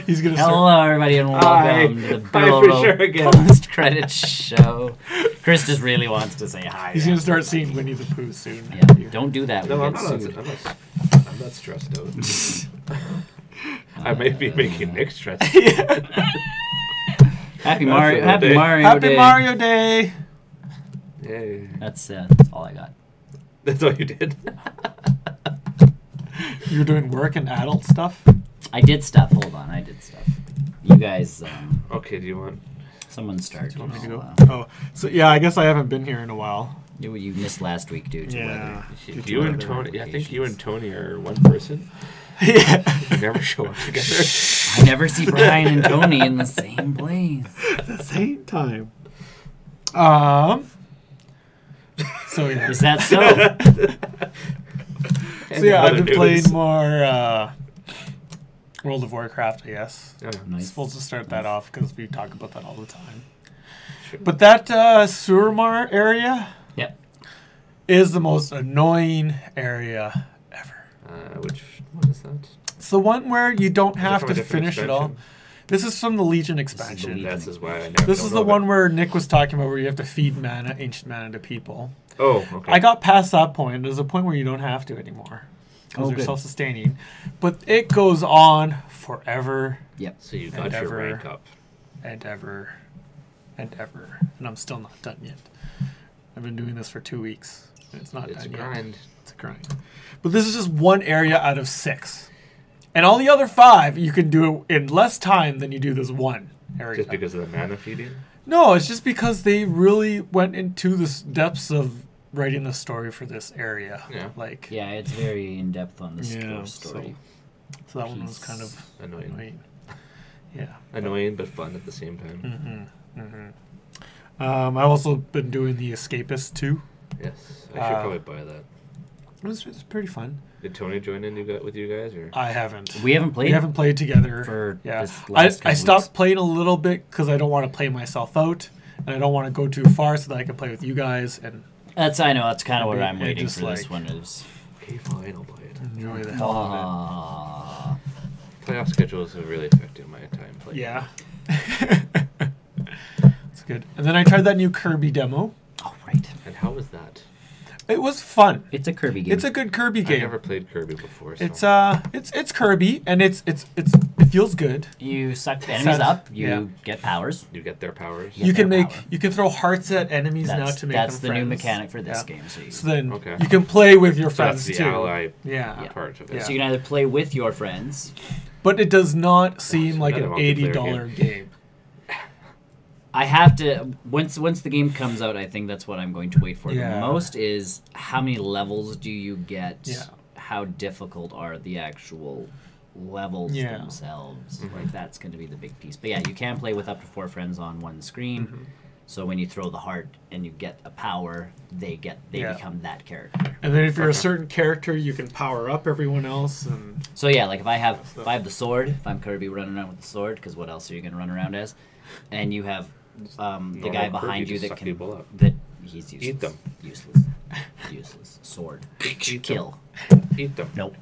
He's gonna Hello, everybody, and welcome to the Bill post-credits show. Chris just really wants to say hi. He's gonna start seeing Winnie the Pooh soon. Yeah, don't do that. No, I'm not stressed out. I might be making Nick stressed. Happy Mario Day! Yay! That's all I got. That's all you did. You're doing work and adult stuff? I did stuff. Hold on, I did stuff. You guys. Okay, do you want? Someone start. Do you want me to go? Oh, so yeah, I guess I haven't been here in a while. You missed last week due to weather. You and Tony. I think you and Tony are one person. Yeah. You never show up together. I never see Brian and Tony in the same place. At the same time. So yeah. Is that so? So yeah, I've been playing more World of Warcraft, I guess. Oh, I'm nice. supposed to start that off because we talk about that all the time. Sure. But that Surmar area is the most annoying area ever. Which one is that? It's the one where you don't have to finish it all. This is from the Legion expansion. This is why I never. This is the one where Nick was talking about, where you have to feed mana, ancient mana to people. Oh, okay. I got past that point. There's a point where you don't have to anymore because they're self-sustaining. But it goes on forever. Yep. So you got your rank up. And ever. And ever. And I'm still not done yet. I've been doing this for 2 weeks. And it's not done yet. It's a grind. It's a grind. But this is just one area out of 6. And all the other 5, you can do it in less time than you do this one area. Just because of the mana feeding? No, it's just because they really went into the depths of writing the story for this area. Yeah. Yeah, it's very in depth on the story. So that one was kind of annoying. Yeah. Annoying but fun at the same time. I've also been doing the Escapist too. Yes, I should probably buy that. It's pretty fun. Did Tony join in with you guys, or? I haven't. We haven't played. We haven't played together. This last I stopped playing a little bit because I don't want to play myself out, and I don't want to go too far so that I can play with you guys. And that's kind of what I'm waiting for. This one is. Okay, fine, I'll buy it. Enjoy the hell of it. Playoff schedules are really affecting my time playing. Yeah. It's good. And then I tried that new Kirby demo. Oh right. And how was that? It was fun. It's a Kirby game. It's a good Kirby game. I've never played Kirby before. So. It's Kirby, and it feels good. You suck the enemies up. You get powers. You get their powers. You can throw hearts at enemies now to make them That's the new mechanic for this game. So then you can play with your friends that's too. the ally part of it. Yeah. So you can either play with your friends, but it does not seem like an $80 game. I have to once the game comes out. I think that's what I'm going to wait for. Yeah. The most is how many levels do you get? Yeah. How difficult are the actual levels themselves? Like that's going to be the big piece. But yeah, you can play with up to 4 friends on one screen. So when you throw the heart and you get a power, they become that character. And then if you're a certain character, you can power up everyone else. And so yeah, like if I have the sword, if I'm Kirby running around with the sword, because what else are you going to run around as? And you have the guy behind you that can he's useless. Eat them. Useless. Sword. Kill. Eat them. Nope.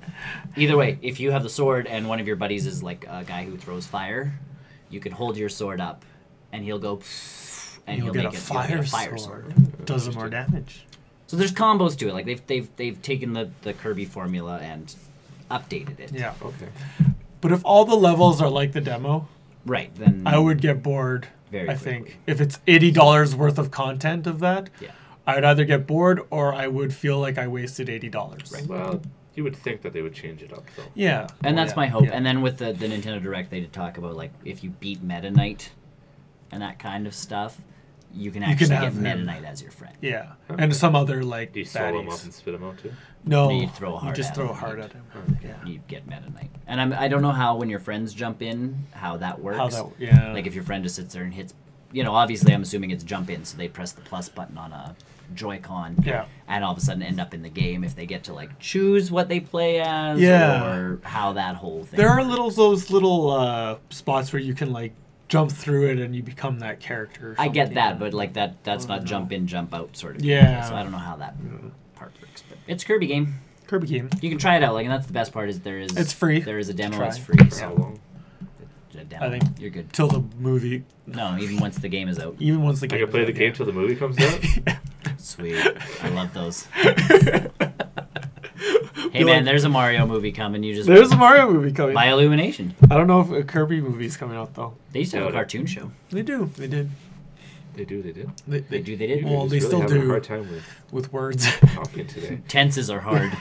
Either way, if you have the sword and one of your buddies is like a guy who throws fire, you can hold your sword up, and he'll go, and he'll make a fire sword. Does more damage. So there's combos to it. Like they've taken the Kirby formula and updated it. Yeah. Okay. But if all the levels are like the demo, right, then I would get bored. Very I quickly. think if it's $80 worth of content of that, I would either get bored or I would feel like I wasted $80. Right. Well, you would think that they would change it up, though. Yeah. And that's my hope. Yeah. And then with the Nintendo Direct, they did talk about like if you beat Meta Knight and that kind of stuff, you can actually get Meta Knight as your friend. Yeah. Okay. And some other like do you solo him up and spit him out too? No. You throw a heart. You just throw a heart at him. Yeah. You get Meta Knight. And I don't know how when your friends jump in how that works. Like if your friend just sits there and hits. Obviously, I'm assuming it's jump in, so they press the plus button on a Joy-Con, and all of a sudden end up in the game if they get to like choose what they play as, or how that whole thing. There are those little spots where you can like jump through it and you become that character. I get that, but like that's not jump in, jump out sort of. Yeah. Thing. So I don't know how that part works, but it's a Kirby game. You can try it out, and that's the best part is it's free. There is a demo. It's free. So how long? demo. I think you're good. Till the movie. No, even once the game is out. Even once the game I can play the game till the movie comes out? Sweet. I love those. Hey, man, there's a Mario movie coming. There's a Mario movie coming. By Illumination. I don't know if a Kirby movie's coming out, though. They used to have a cartoon show. They do. They did. They did. They did. Well, they really still having do. A hard time with words. Talking today. Tenses are hard.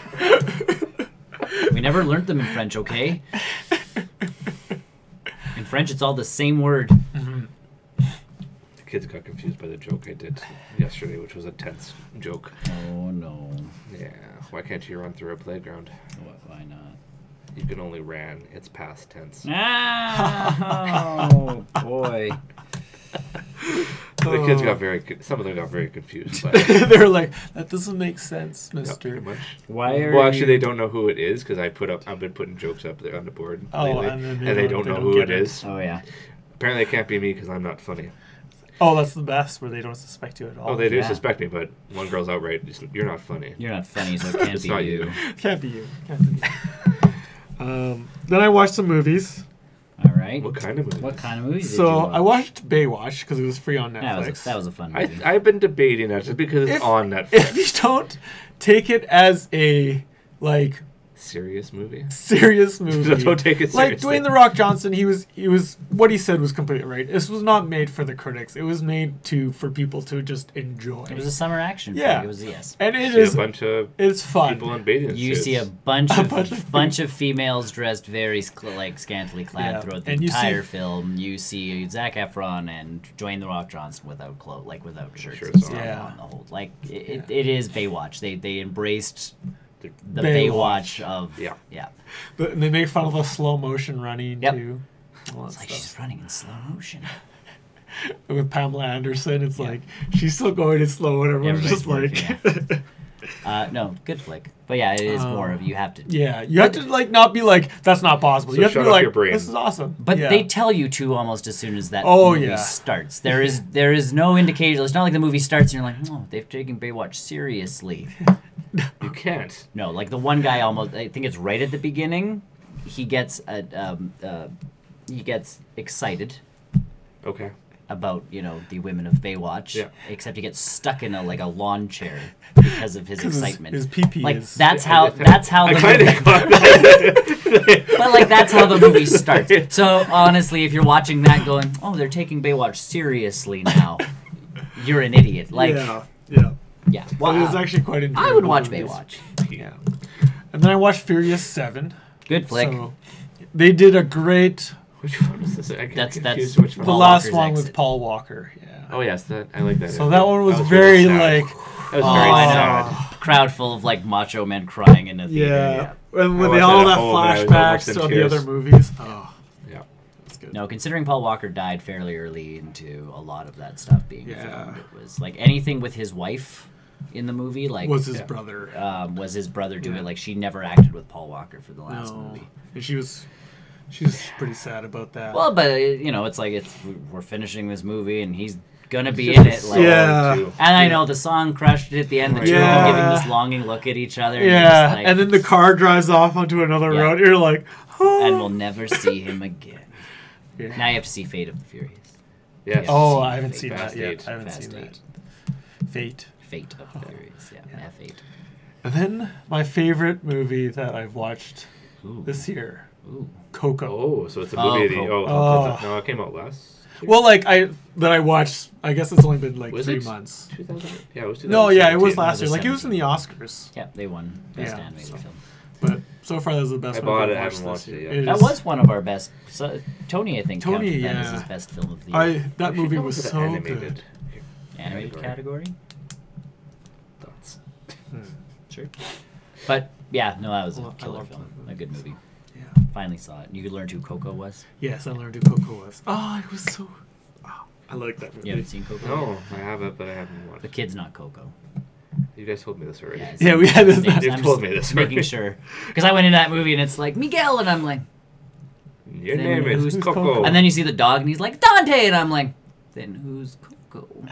We never learned them in French, okay? In French, it's all the same word. Mm-hmm. The kids got confused by the joke I did yesterday, which was a tense joke. Oh, no. Yeah. Why can't you run through a playground? Why not? You can only ran. It's past tense. Oh, boy. The kids got some of them got very confused. They were like, "That doesn't make sense, Mister." Pretty much. Well, actually, they don't know who it is because I've been putting jokes up there on the board lately, and they don't know who it is. Oh yeah. Apparently, it can't be me because I'm not funny. Oh, that's the best, where they don't suspect you at all. Oh, they do suspect me, but one girl's outright, "You're not funny." You're not funny, so it can't be you. Can't be you. Then I watched some movies. All right. What kind of movies? What kind of movies? So did you watch? I watched Baywatch because it was free on Netflix. That was a fun movie. I've been debating that just because it's on Netflix. If you don't take it as a serious movie, don't take it seriously. Like Dwayne "The Rock" Johnson, he was what he said was completely right. This was not made for the critics. It was made for people to just enjoy. It was a summer action film. Yeah. It was and it's fun. People in bathing suits. You see a bunch of females dressed very scantily clad throughout the entire film. You see Zac Efron and Dwayne "The Rock" Johnson without shirts on the whole. It is Baywatch. They embraced the Baywatch of And they make fun of the slow motion running too. It's like she's running in slow motion. With Pamela Anderson, it's like she's still going in slow, and everyone's just like. No, good flick. But yeah, it is more of you have to. Yeah, you have to not be like that's not possible. So you have to be like brain. This is awesome. But they tell you to almost as soon as that movie starts. There is no indication. It's not like the movie starts and you're like, oh, they've taken Baywatch seriously. You can't. No, like the one guy almost. I think it's right at the beginning. He gets excited. Okay. About the women of Baywatch, except he gets stuck in a lawn chair because of his excitement. His pee-pee that's how the movie. But that's how the movie starts. So honestly, if you're watching that, going, "Oh, they're taking Baywatch seriously now," you're an idiot. Yeah. Well, it was actually quite enjoyable. I would watch Baywatch. Yeah. And then I watched Furious 7. Good flick. So they did a great. Which one was this? That's which one? The last one with Paul Walker. Yeah. Oh yes, I like that. So that one was very That was very sad. Crowd full of macho men crying in the theater. Yeah. And when they all have flashbacks to the other movies. Oh. Yeah. That's good. No, considering Paul Walker died fairly early into a lot of that stuff being filmed, it was anything with his wife in the movie was his brother. Was his brother doing it? She never acted with Paul Walker for the last movie. And she was pretty sad about that. Well, but it's we're finishing this movie and he's gonna be in it. And I know the song crushed it at the end. The two of them giving this longing look at each other. Yeah, and then the car drives off onto another road. You're like, oh. And we'll never see him again. Yeah. Now you have to see Fate of the Furious. Yes. Oh, I haven't seen that yet. I haven't seen that. Fate of the Furious. Yeah. F8. And then my favorite movie that I've watched this year. Ooh. Coco. Oh, so it's a movie. No, it came out last. Well, I watched. I guess it's only been 3 months. 2000. Yeah, it was 2000. No, yeah, it was last year. It was in the Oscars. Yeah, they won Best Animated Film. But so far, that's the best. I bought it. I haven't watched it yet. That was one of our best. Tony, I think, counted that as his best film of the year. That movie was so good. Animated category. Thoughts? Sure. But yeah, no, that was a killer film. A good movie. Yeah. Finally saw it. You learned who Coco was? Yes, I learned who Coco was. Oh, it was so... Oh, I like that movie. You haven't seen Coco? No, I haven't, but I haven't watched. The kid's not Coco. You guys told me this already. Yeah, we had this. You've told me this already. Making sure. Because I went into that movie and it's like, Miguel, and I'm like... Your name is Coco. And then you see the dog and he's like, Dante, and I'm like, then who's Coco?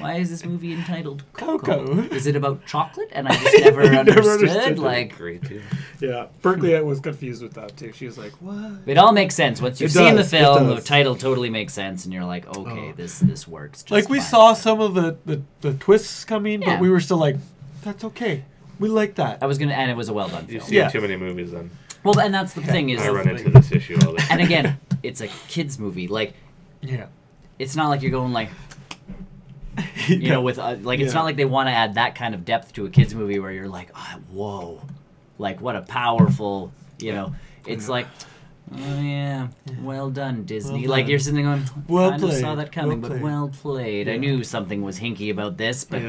Why is this movie entitled Coco? Coco. Is it about chocolate? And I just never understood. Like, great too. Yeah, Berkeley was confused with that too. She was like, "What?" It all makes sense once you've seen the film. The title totally makes sense, and you're like, "Okay, this works." Just like we saw some of the twists coming, but we were still like, "That's okay. We like that." And it was a well done film. You've seen too many movies then. Well, and that's the thing is, I run into this issue all the time. And again, it's a kids movie. Like, it's not like you're going like. You know, with it's not like they want to add that kind of depth to a kids movie where you're like, oh, whoa, like what a powerful, you know. It's like, oh yeah, well done, Disney. Well like you're sitting there going, well I played. Saw that coming, but well played. I knew something was hinky about this, but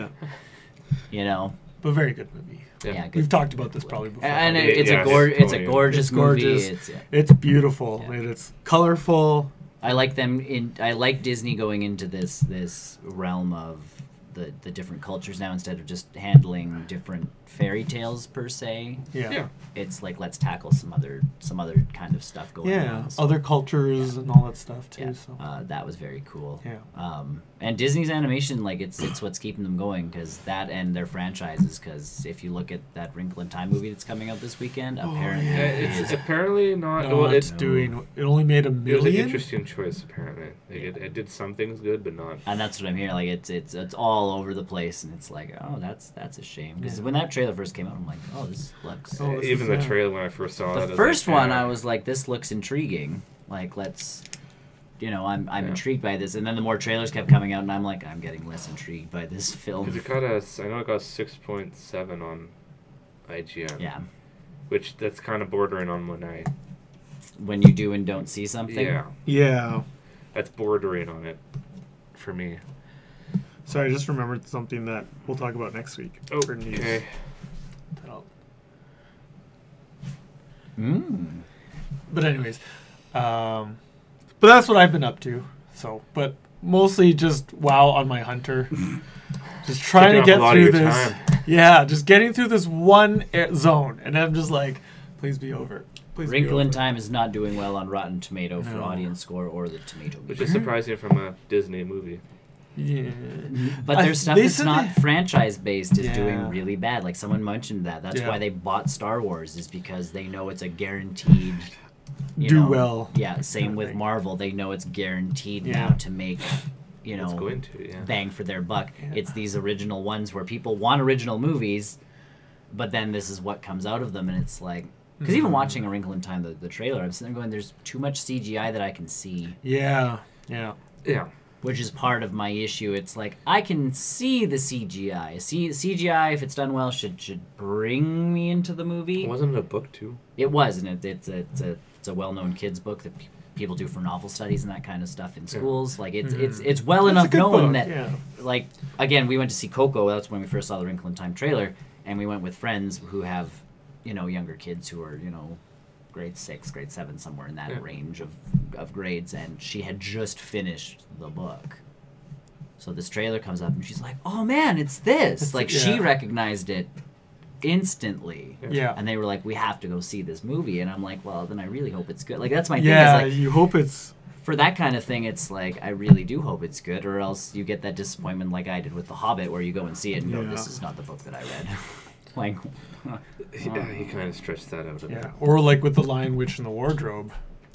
you know, but very good movie. Yeah, we've talked about this probably before. And it's a gorgeous movie. It's beautiful. And it's colorful. I like Disney going into this realm of the different cultures now instead of just handling different fairy tales per se. Yeah. It's like let's tackle some other kind of stuff going on. Yeah, other cultures and all that stuff too. Yeah. So that was very cool. Yeah. And Disney's animation, like it's what's keeping them going because that and their franchises. Because if you look at that Wrinkle in Time movie that's coming out this weekend, apparently it's apparently not. No, it's doing. It only made $1 million. It was an interesting choice apparently. Like it did some things good, but not. And that's what I'm hearing. Like it's all over the place, and it's like, oh, that's a shame. Because when that trailer first came out, I'm like, oh, this looks. Even the trailer when I first saw it. The first one, I was like, this looks intriguing. Like, let's. You know, I'm intrigued by this, and then the more trailers kept coming out, and I'm like, I'm getting less intrigued by this film. Because I know it got 6.7 on IGN. Yeah. Which that's kind of bordering on when you do and don't see something. Yeah. Yeah. That's bordering on it, for me. Sorry, I just remembered something that we'll talk about next week. For news. Okay. But anyways, but that's what I've been up to. So, but mostly just WoW on my hunter. Just trying to get through this. Time. Yeah, just getting through this one zone, and I'm just like, please be over. Please Wrinkle in Time is not doing well on Rotten Tomato for audience score or the tomato meter. Which is surprising from a Disney movie. Yeah. But there's stuff that's not franchise-based is doing really bad. Like someone mentioned that. That's why they bought Star Wars, is because they know it's a guaranteed... well. Yeah, same with Marvel. They know it's guaranteed now to make... It's going to, bang for their buck. Yeah. It's these original ones where people want original movies, but then this is what comes out of them, and it's like... Because even watching A Wrinkle in Time, the trailer, I'm sitting there going, there's too much CGI that I can see. Yeah. Which is part of my issue. It's like, I can see the CGI. CGI, if it's done well, should bring me into the movie. Wasn't it a book, too? It was, and it's a well-known kids book that people do for novel studies and that kind of stuff in schools. Like, it's well enough known that, like, again, we went to see Coco. That's when we first saw the Wrinkle in Time trailer, and we went with friends who have, younger kids who are, grade 6, grade 7, somewhere in that range of grades, and she had just finished the book. So this trailer comes up, and she's like, oh man, it's this! She recognized it instantly. Yeah. And they were like, we have to go see this movie. And I'm like, well, then I really hope it's good. Like, that's my thing. Yeah, is like, you hope it's... For that kind of thing, it's like, I really do hope it's good, or else you get that disappointment like I did with The Hobbit, where you go and see it and go, this is not the book that I read. Like... he kind of stretched that out a bit. Or like with The Lion, Witch, and the Wardrobe.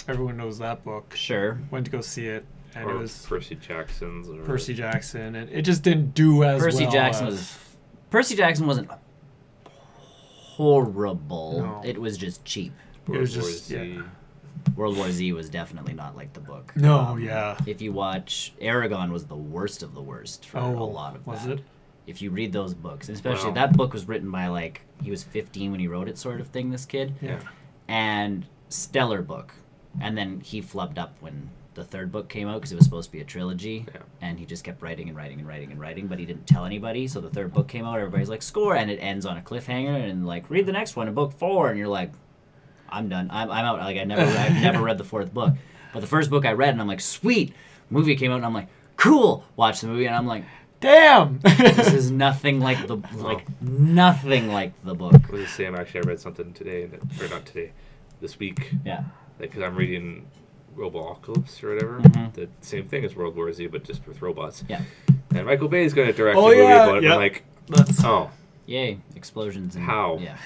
Everyone knows that book. Sure. Went to go see it, and it was... Percy Jackson's. Or... Percy Jackson, and it just didn't do as Percy well Percy Jackson wasn't horrible. No. It was just cheap. World War Z was definitely not like the book. No, If you watch, Aragon was the worst of the worst for a lot of that. Was it? If you read those books, and especially that book was written by, like, he was 15 when he wrote it, sort of thing, this kid. Yeah. And stellar book. And then he flubbed up when the third book came out because it was supposed to be a trilogy. Yeah. And he just kept writing and writing and writing and writing, but he didn't tell anybody. So the third book came out, everybody's like, score! And it ends on a cliffhanger, and, like, read the next one in book 4. And you're like, I'm done. I'm out. Like, I've never read the fourth book. But the first book I read, and I'm like, sweet! Movie came out, and I'm like, cool! Watch the movie, and I'm like, damn! This is nothing like the nothing like the book. It was the same. Actually, I read something today, or not today, this week. Yeah. Because I'm reading Robocalypse or whatever. The same thing as World War Z, but just with robots. Yeah. And Michael Bay's going to direct a movie about it. Yep. I'm yay, explosions. And, how? Yeah.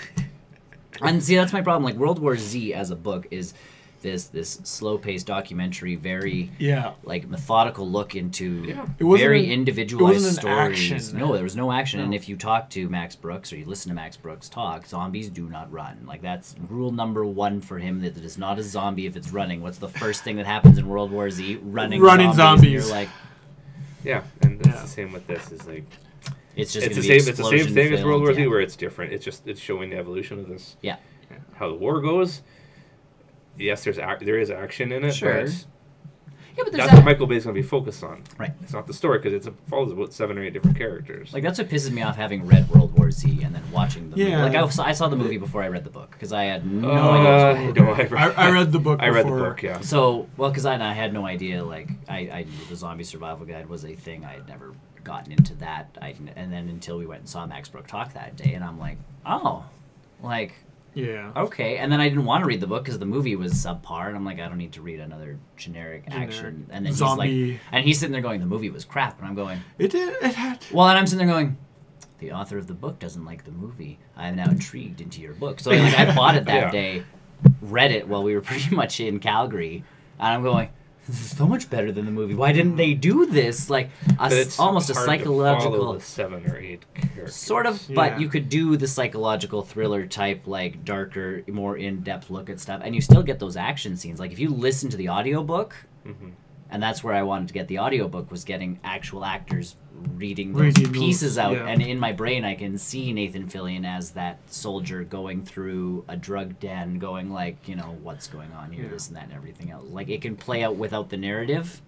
And see, that's my problem. Like, World War Z as a book is this slow-paced documentary, very like methodical look into very individualized stories. Action. No, there was no action. No. And if you talk to Max Brooks or you listen to Max Brooks talk, zombies do not run. Like, that's rule number one for him, that it is not a zombie if it's running. What's the first thing that happens in World War Z? Running zombies. And you're like, and it's the same with this. Is like it's the same thing as World War Z, where it's different. It's showing the evolution of this. Yeah. How the war goes. Yes, there is action in it, but that's what Michael Bay's going to be focused on. Right. It's not the story, because it follows about 7 or 8 different characters. Like, that's what pisses me off, having read World War Z and then watching the movie. Like, I saw the movie before I read the book, because I had no idea. I read the book before. I read the book, yeah. So, because I had no idea, like, I knew the Zombie Survival Guide was a thing. I had never gotten into that. And then until we went and saw Max Brooks talk that day, and I'm like, oh, like... Yeah. Okay, and then I didn't want to read the book because the movie was subpar, and I'm like, I don't need to read another generic action. And then zombie. He's like, and he's sitting there going, the movie was crap, and I'm going, it had. Well, and I'm sitting there going, the author of the book doesn't like the movie. I am now intrigued into your book. So like, I bought it that day, read it while we were pretty much in Calgary, and I'm going, this is so much better than the movie. Why didn't they do this? Like, almost a psychological... 7 or 8 characters. Sort of, but you could do the psychological thriller type, like, darker, more in-depth look at stuff, and you still get those action scenes. Like, if you listen to the audiobook, and that's where I wanted to get the audiobook, was getting actual actors reading those pieces out, and in my brain I can see Nathan Fillion as that soldier going through a drug den, going like, you know, what's going on here, this and that and everything else. Like, it can play out without the narrative.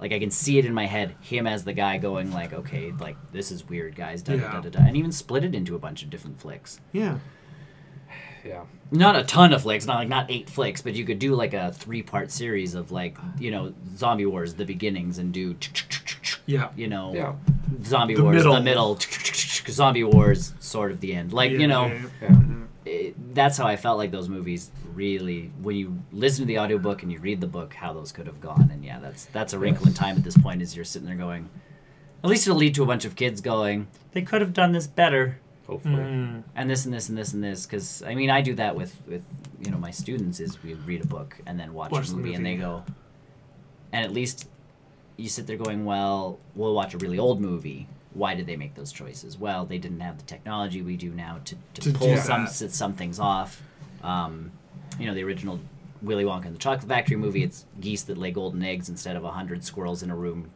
Like, I can see it in my head, him as the guy going like, okay, like, this is weird, guys, da-da-da-da-da, and even split it into a bunch of different flicks. Not a ton of flicks, not 8 flicks, but you could do like a 3-part series of, like, you know, Zombie Wars, the beginnings, and do you know, Zombie Wars, the middle, Zombie Wars, sort of the end. Like, you know, that's how I felt like those movies really, when you listen to the audiobook and you read the book, how those could have gone. And that's a wrinkle in time at this point, is you're sitting there going, at least it'll lead to a bunch of kids going, they could have done this better. Hopefully. And this and this and this and this, because I mean, I do that with you know, my students, is we read a book and then watch a movie, and they go, and at least you sit there going, well, we'll watch a really old movie. Why did they make those choices? Well, they didn't have the technology we do now to pull some things off. You know, the original Willy Wonka and the Chocolate Factory movie, it's geese that lay golden eggs instead of 100 squirrels in a room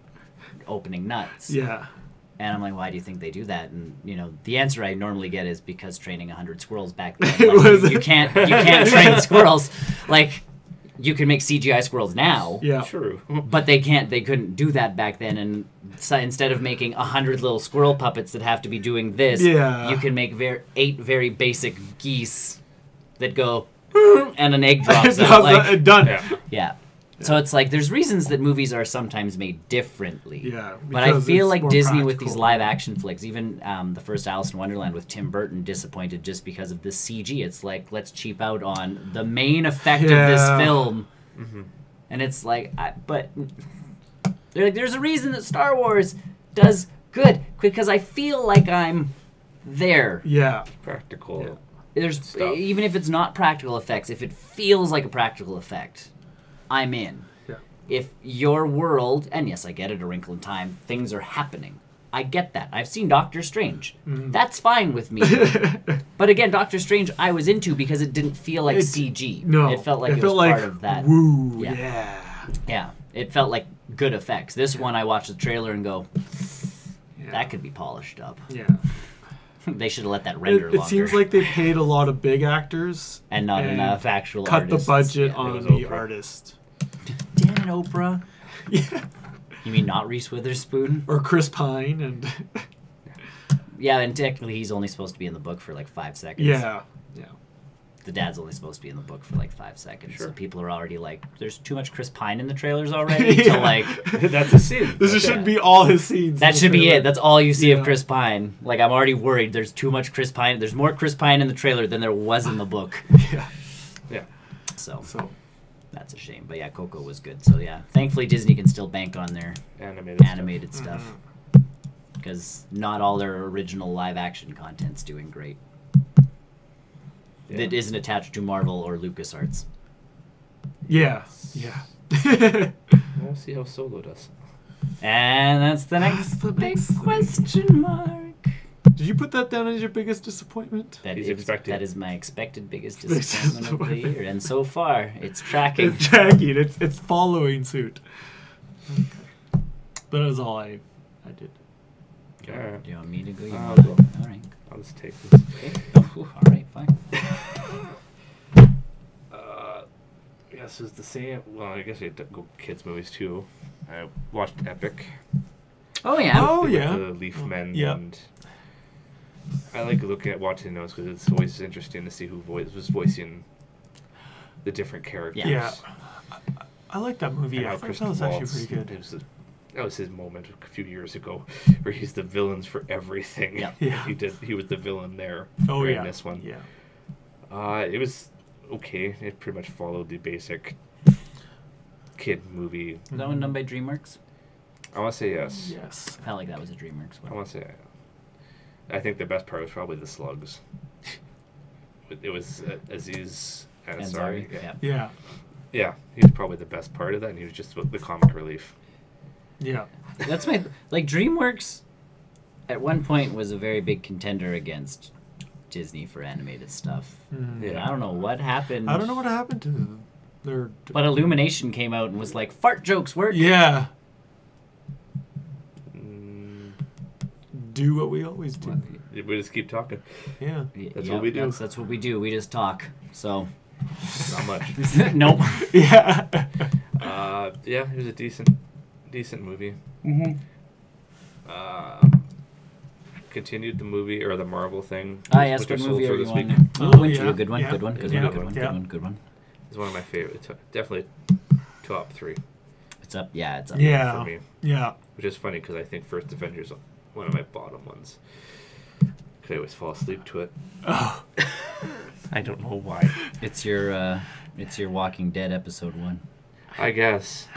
opening nuts. And I'm like, why do you think they do that? And, you know, the answer I normally get is because training 100 squirrels back then, like, you can't train squirrels. Like, you can make CGI squirrels now. True. But they couldn't do that back then. And so instead of making 100 little squirrel puppets that have to be doing this, you can make 8 very basic geese that go, and an egg drops out. Like, done. So it's like, there's reasons that movies are sometimes made differently. But I feel like Disney with these live action flicks, even the first Alice in Wonderland with Tim Burton, disappointed just because of the CG. It's like, let's cheap out on the main effect of this film. And it's like, but there's a reason that Star Wars does good, because I feel like I'm there. Practical. There's stuff. Even if it's not practical effects, if it feels like a practical effect, I'm in. If your world, and yes, I get it, a wrinkle in time, things are happening. I get that. I've seen Doctor Strange. That's fine with me. But again, Doctor Strange I was into because it didn't feel like CG. No. It felt like it was part of that. Woo, It felt like good effects. This one, I watched the trailer and go, that could be polished up. They should have let that render longer. It seems like they paid a lot of big actors and not enough actual cut artists. The budget on the artist. Damn it, Oprah. You mean not Reese Witherspoon? Or Chris Pine and and technically he's only supposed to be in the book for like 5 seconds. The dad's only supposed to be in the book for like 5 seconds. So people are already like, there's too much Chris Pine in the trailers already. So like, that's a scene. This should be all his scenes. That should be it. That's all you see of Chris Pine. Like, I'm already worried there's too much Chris Pine. There's more Chris Pine in the trailer than there was in the book. So that's a shame. But yeah, Coco was good. So yeah, thankfully Disney can still bank on their animated stuff. because not all their original live-action content's doing great. That isn't attached to Marvel or LucasArts. Yeah. We'll see how Solo does. And that's the next big question mark. Did you put that down as your biggest disappointment? That is my expected biggest disappointment of the year. And so far, it's tracking. It's following suit. Okay. But that's all I did. Do you want me to go? I'll go. All right. I'll just take this. Okay. All right, fine. This is the same. Well, I guess we had to go kids' movies too. I watched Epic. Oh, yeah. The Leaf Men. And I like watching those because it's always interesting to see who was voicing the different characters. Yeah. I like that movie. I thought that was actually pretty good. That was his moment a few years ago, where he's the villains for everything. Yeah. He was the villain there. In this one. Yeah. It was okay. It pretty much followed the basic kid movie. Is that one done by DreamWorks? I want to say yes. Yes. I felt like that was a DreamWorks one. I want to say. I think the best part was probably the slugs. It was Aziz Ansari. Yeah, he was probably the best part of that, and he was just the comic relief. Yeah. That's DreamWorks at one point was a very big contender against Disney for animated stuff. Yeah. I don't know what happened. I don't know what happened to them. But Illumination came out and was like, fart jokes work. Yeah. Do what we always do. We just keep talking. Yeah. That's what we do. That's what we do. We just talk. So. Not much. Nope. Yeah. It was a decent movie. Continued the movie or the Marvel thing. Yes, good movie. A good one. Good one. It's one of my favorites. Definitely top 3. It's up. Yeah, it's up. Yeah. For me. Yeah. Which is funny because I think First Avengers is one of my bottom ones. Because I always fall asleep to it. Oh. I don't know why. It's your Walking Dead episode 1. I guess.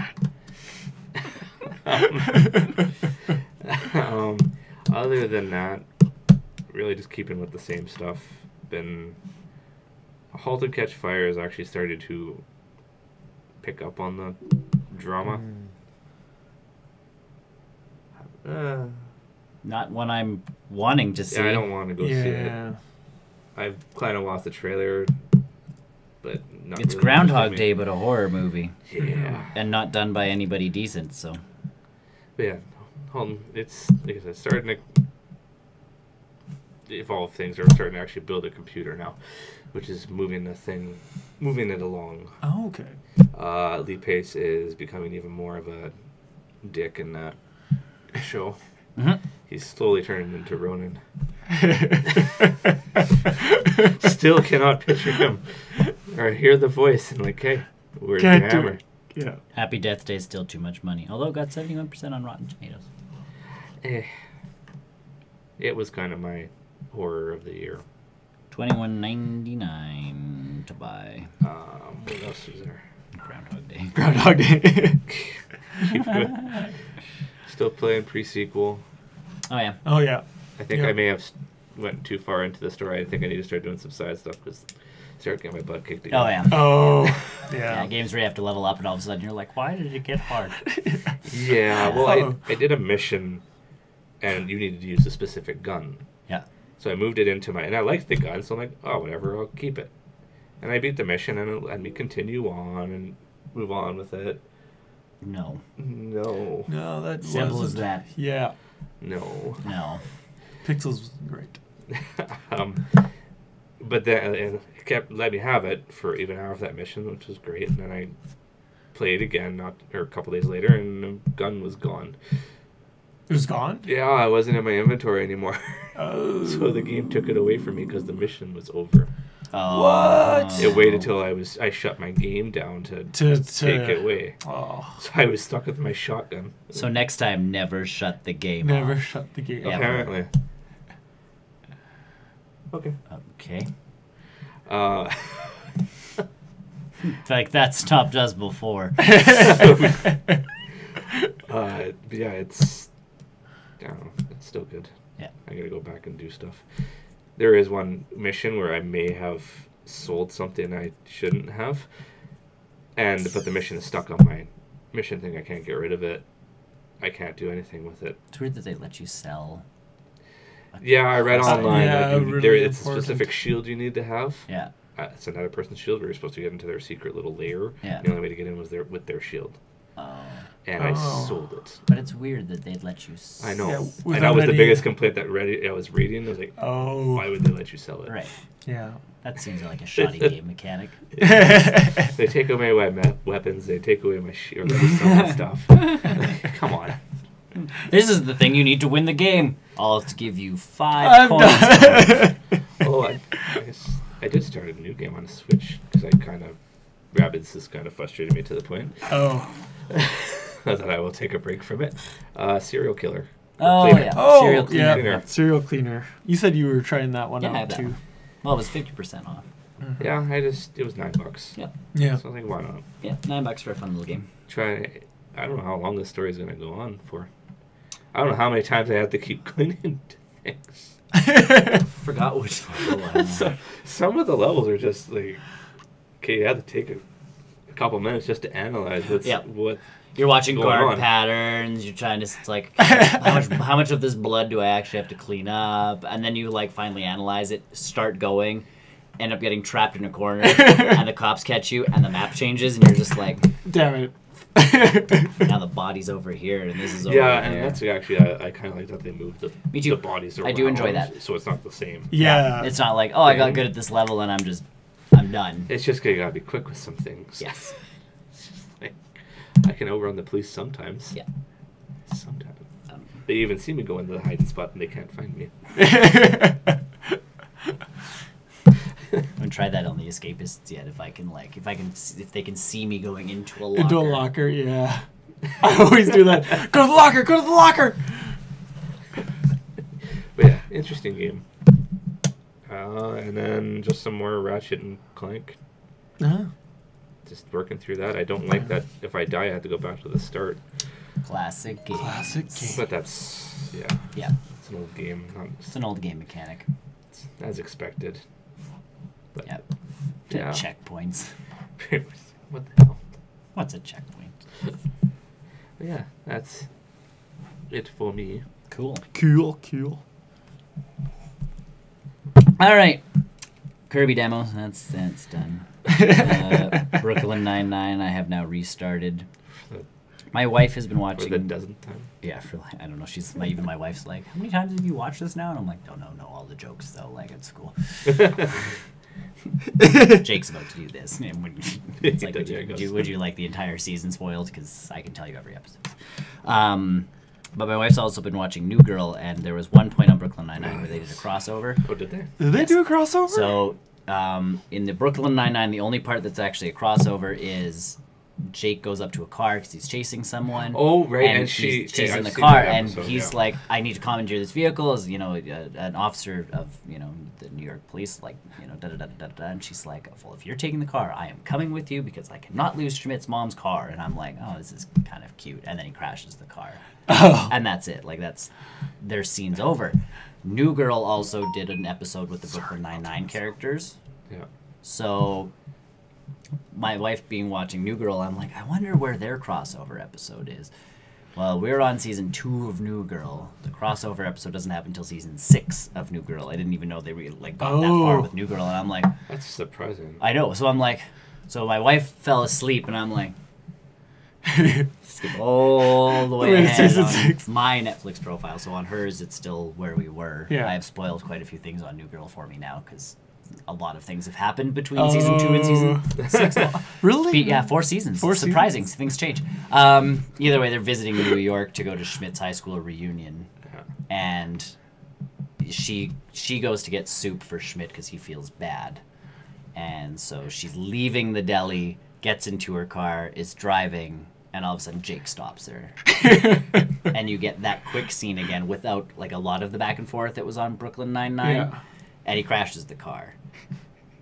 Other than that, really just keeping with the same stuff. Been Halt and Catch Fire has actually started to pick up on the drama. Not one I'm wanting to see. Yeah, I don't want to go see it. I've kind of watched the trailer, but not it's really Groundhog Day, but a horror movie. Yeah. And not done by anybody decent, so. But yeah, it's, like I said, starting to evolve things. Are starting to actually build a computer now, which is moving it along. Oh, okay. Lee Pace is becoming even more of a dick in that show. He's slowly turning into Ronin. Still cannot picture him or hear the voice and like, hey, where's your hammer? Yeah. Happy Death Day is still too much money, although it got 71% on Rotten Tomatoes. It was kind of my horror of the year. $21.99 to buy. What else is there? Groundhog Day. Still playing pre-sequel. Oh yeah. I think I may have went too far into the story. I think I need to start doing some side stuff because start getting my butt kicked again. Oh yeah. Oh yeah. Games where you have to level up and all of a sudden you're like, why did it get hard? Yeah. Well, I did a mission, and you needed to use a specific gun. Yeah. So I moved it into and I liked the gun, so I'm like, oh, whatever, I'll keep it. And I beat the mission, and it let me continue on and move on with it. No, that's simple as that. Yeah. No. Pixels was great. But then it kept letting me have it for even half that mission, which was great. And then I played again, a couple days later, and the gun was gone. It was gone? Yeah, it wasn't in my inventory anymore. Oh. So the game took it away from me because the mission was over. Oh. What? It waited till I shut my game down to take it away. Oh. So I was stuck with my shotgun. So next time, never shut the game off. Never shut the game off. Apparently. Okay. Like that stopped us before. Yeah, it's I don't know. It's still good. Yeah. I gotta go back and do stuff. There is one mission where I may have sold something I shouldn't have, but the mission is stuck on my mission thing. I can't get rid of it. I can't do anything with it. It's weird that they let you sell. Yeah, I read online. It's important. a specific shield you need to have. Yeah. It's another person's shield where you're supposed to get into their secret little lair. Yeah. The only way to get in was with their shield. Oh. And I sold it. But it's weird that they'd let you sell. I know. Yeah, and that was the biggest complaint that I was reading. I was like, why would they let you sell it? Right. Yeah. That seems like a shoddy game mechanic. They take away my weapons. They take away my shield. Let me sell my stuff. Come on. This is the thing you need to win the game. I'll have to give you 5 coins. I did start a new game on the Switch because Rabbids has kind of frustrated me to the point. That I will take a break from it. Serial Killer. Serial Cleaner. Serial Cleaner. You said you were trying that one out too. Well, it was 50% off. Mm-hmm. Yeah, it was $9. Yeah. So I was like, why not? Yeah, $9 for a fun little game. I don't know how long this story is going to go on for. I don't know how many times I have to keep cleaning things. Forgot which one. Some of the levels are just like, okay, you have to take a couple minutes just to analyze what. You're watching guard patterns. You're trying to. It's like how much of this blood do I actually have to clean up? And then you finally analyze it, start going, end up getting trapped in a corner, and the cops catch you, and the map changes, and you're just like, damn it. Now the body's over here, and this is over there. Yeah, and that's actually I kind of like that they moved the bodies around. I do enjoy that. So it's not the same. Yeah. It's not like, I got good at this level, and I'm done. It's just you gotta be quick with some things. Yes. It's just like I can overrun the police sometimes. Yeah. Sometimes. They even see me go into the hiding spot, and they can't find me. I haven't tried that on the Escapists yet. If they can see me going into a locker. Into a locker, yeah. I always do that. Go to the locker. Go to the locker. But yeah, interesting game. And then just some more Ratchet and Clank. Just working through that. I don't like that. If I die, I have to go back to the start. Classic game. But that's yeah. It's an old game. It's an old game mechanic. As expected. But checkpoints. What the hell? What's a checkpoint? Yeah, that's it for me. Cool. All right. Kirby demo. That's done. Brooklyn Nine-Nine. I have now restarted. My wife has been watching. For the dozenth time? Yeah, I don't know. Even my wife's like, how many times have you watched this now? And I'm like, no, all the jokes though. It's cool. Jake's about to do this. It's like, would you like the entire season spoiled? Because I can tell you every episode. But my wife's also been watching New Girl, and there was one point on Brooklyn Nine-Nine where they did a crossover. Oh, did they? Did they do a crossover? So, in the Brooklyn Nine-Nine, the only part that's actually a crossover is Jake goes up to a car because he's chasing someone. Oh, right. And she's chasing the car, and he's like, I need to commandeer this vehicle as, an officer of, the New York police, da-da-da-da-da. And she's like, well, if you're taking the car, I am coming with you because I cannot lose Schmidt's mom's car. And I'm like, oh, this is kind of cute. And then he crashes the car. Oh. And that's it. Their scene's over. New Girl also did an episode with the Brooklyn Nine-Nine characters. Yeah. So my wife being watching New Girl, I'm like, I wonder where their crossover episode is. Well, we're on season 2 of New Girl. The crossover episode doesn't happen until season 6 of New Girl. I didn't even know they were got that far with New Girl, and I'm like, that's surprising. I know. So I'm like, so my wife fell asleep, and I'm like, skip all the way ahead on my Netflix profile. So on hers, it's still where we were. Yeah. I have spoiled quite a few things on New Girl for me now because a lot of things have happened between season 2 and season 6. Really? Yeah, 4 seasons. 4 surprising. seasons? Things change. Either way, they're visiting New York to go to Schmidt's high school reunion. Yeah. And she goes to get soup for Schmidt because he feels bad. And so she's leaving the deli, gets into her car, is driving, and all of a sudden Jake stops her. And you get that quick scene again without a lot of the back and forth that was on Brooklyn Nine-Nine. Yeah. And he crashes the car.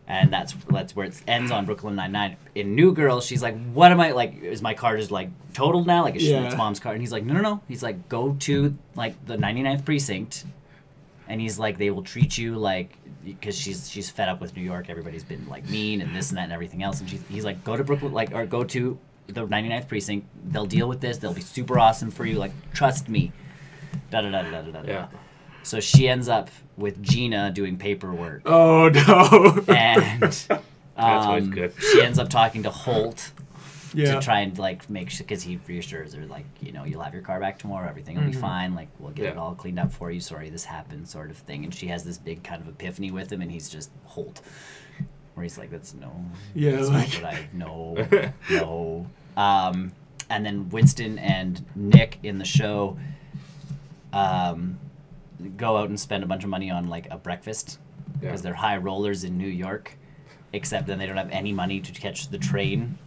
And that's where it ends on Brooklyn Nine-Nine. In New Girl, she's like, what am I, like, is my car just, like, totaled now? Like, it's mom's car. And he's like, no. He's like, go to, like, the 99th precinct. And he's like, they will treat you like, because she's fed up with New York. Everybody's been, like, mean and this and that and everything else. And he's like, go to Brooklyn, like, or go to the 99th precinct. They'll deal with this. They'll be super awesome for you. Like, trust me. Da-da-da-da-da-da-da. Yeah. So she ends up with Gina doing paperwork. Oh, no. And that's always good. She ends up talking to Holt to try and, like, make sure, because he reassures her, like, you know, you'll have your car back tomorrow. Everything will be fine. Like, we'll get it all cleaned up for you. Sorry this happened, sort of thing. And she has this big kind of epiphany with him, and he's just Holt. Where he's like, that's not what I know. And then Winston and Nick in the show go out and spend a bunch of money on, like, a breakfast because they're high rollers in New York, except then they don't have any money to catch the train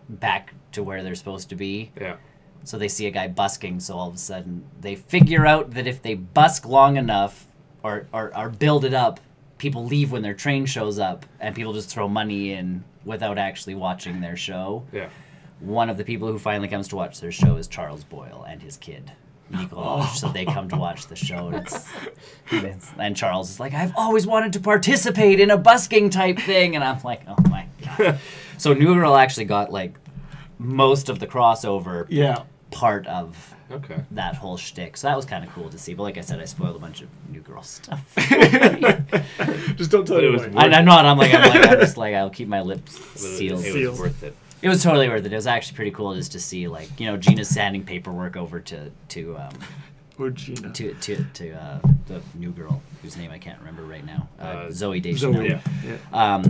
back to where they're supposed to be. Yeah. So they see a guy busking, so all of a sudden they figure out that if they busk long enough or build it up, people leave when their train shows up, and people just throw money in without actually watching their show. Yeah. One of the people who finally comes to watch their show is Charles Boyle and his kid. So they come to watch the show, and Charles is like, I've always wanted to participate in a busking type thing, and I'm like, oh my god. So New Girl actually got, like, most of the crossover part of that whole shtick, so that was kind of cool to see. But like I said, I spoiled a bunch of New Girl stuff. Just don't tell anyone. I'm not. I'm just like, I'll keep my lips sealed. It was worth it. It was totally worth it. It was actually pretty cool just to see, like, you know, Gina's handing paperwork over to the new girl whose name I can't remember right now. Zoe Deschanel. Yeah.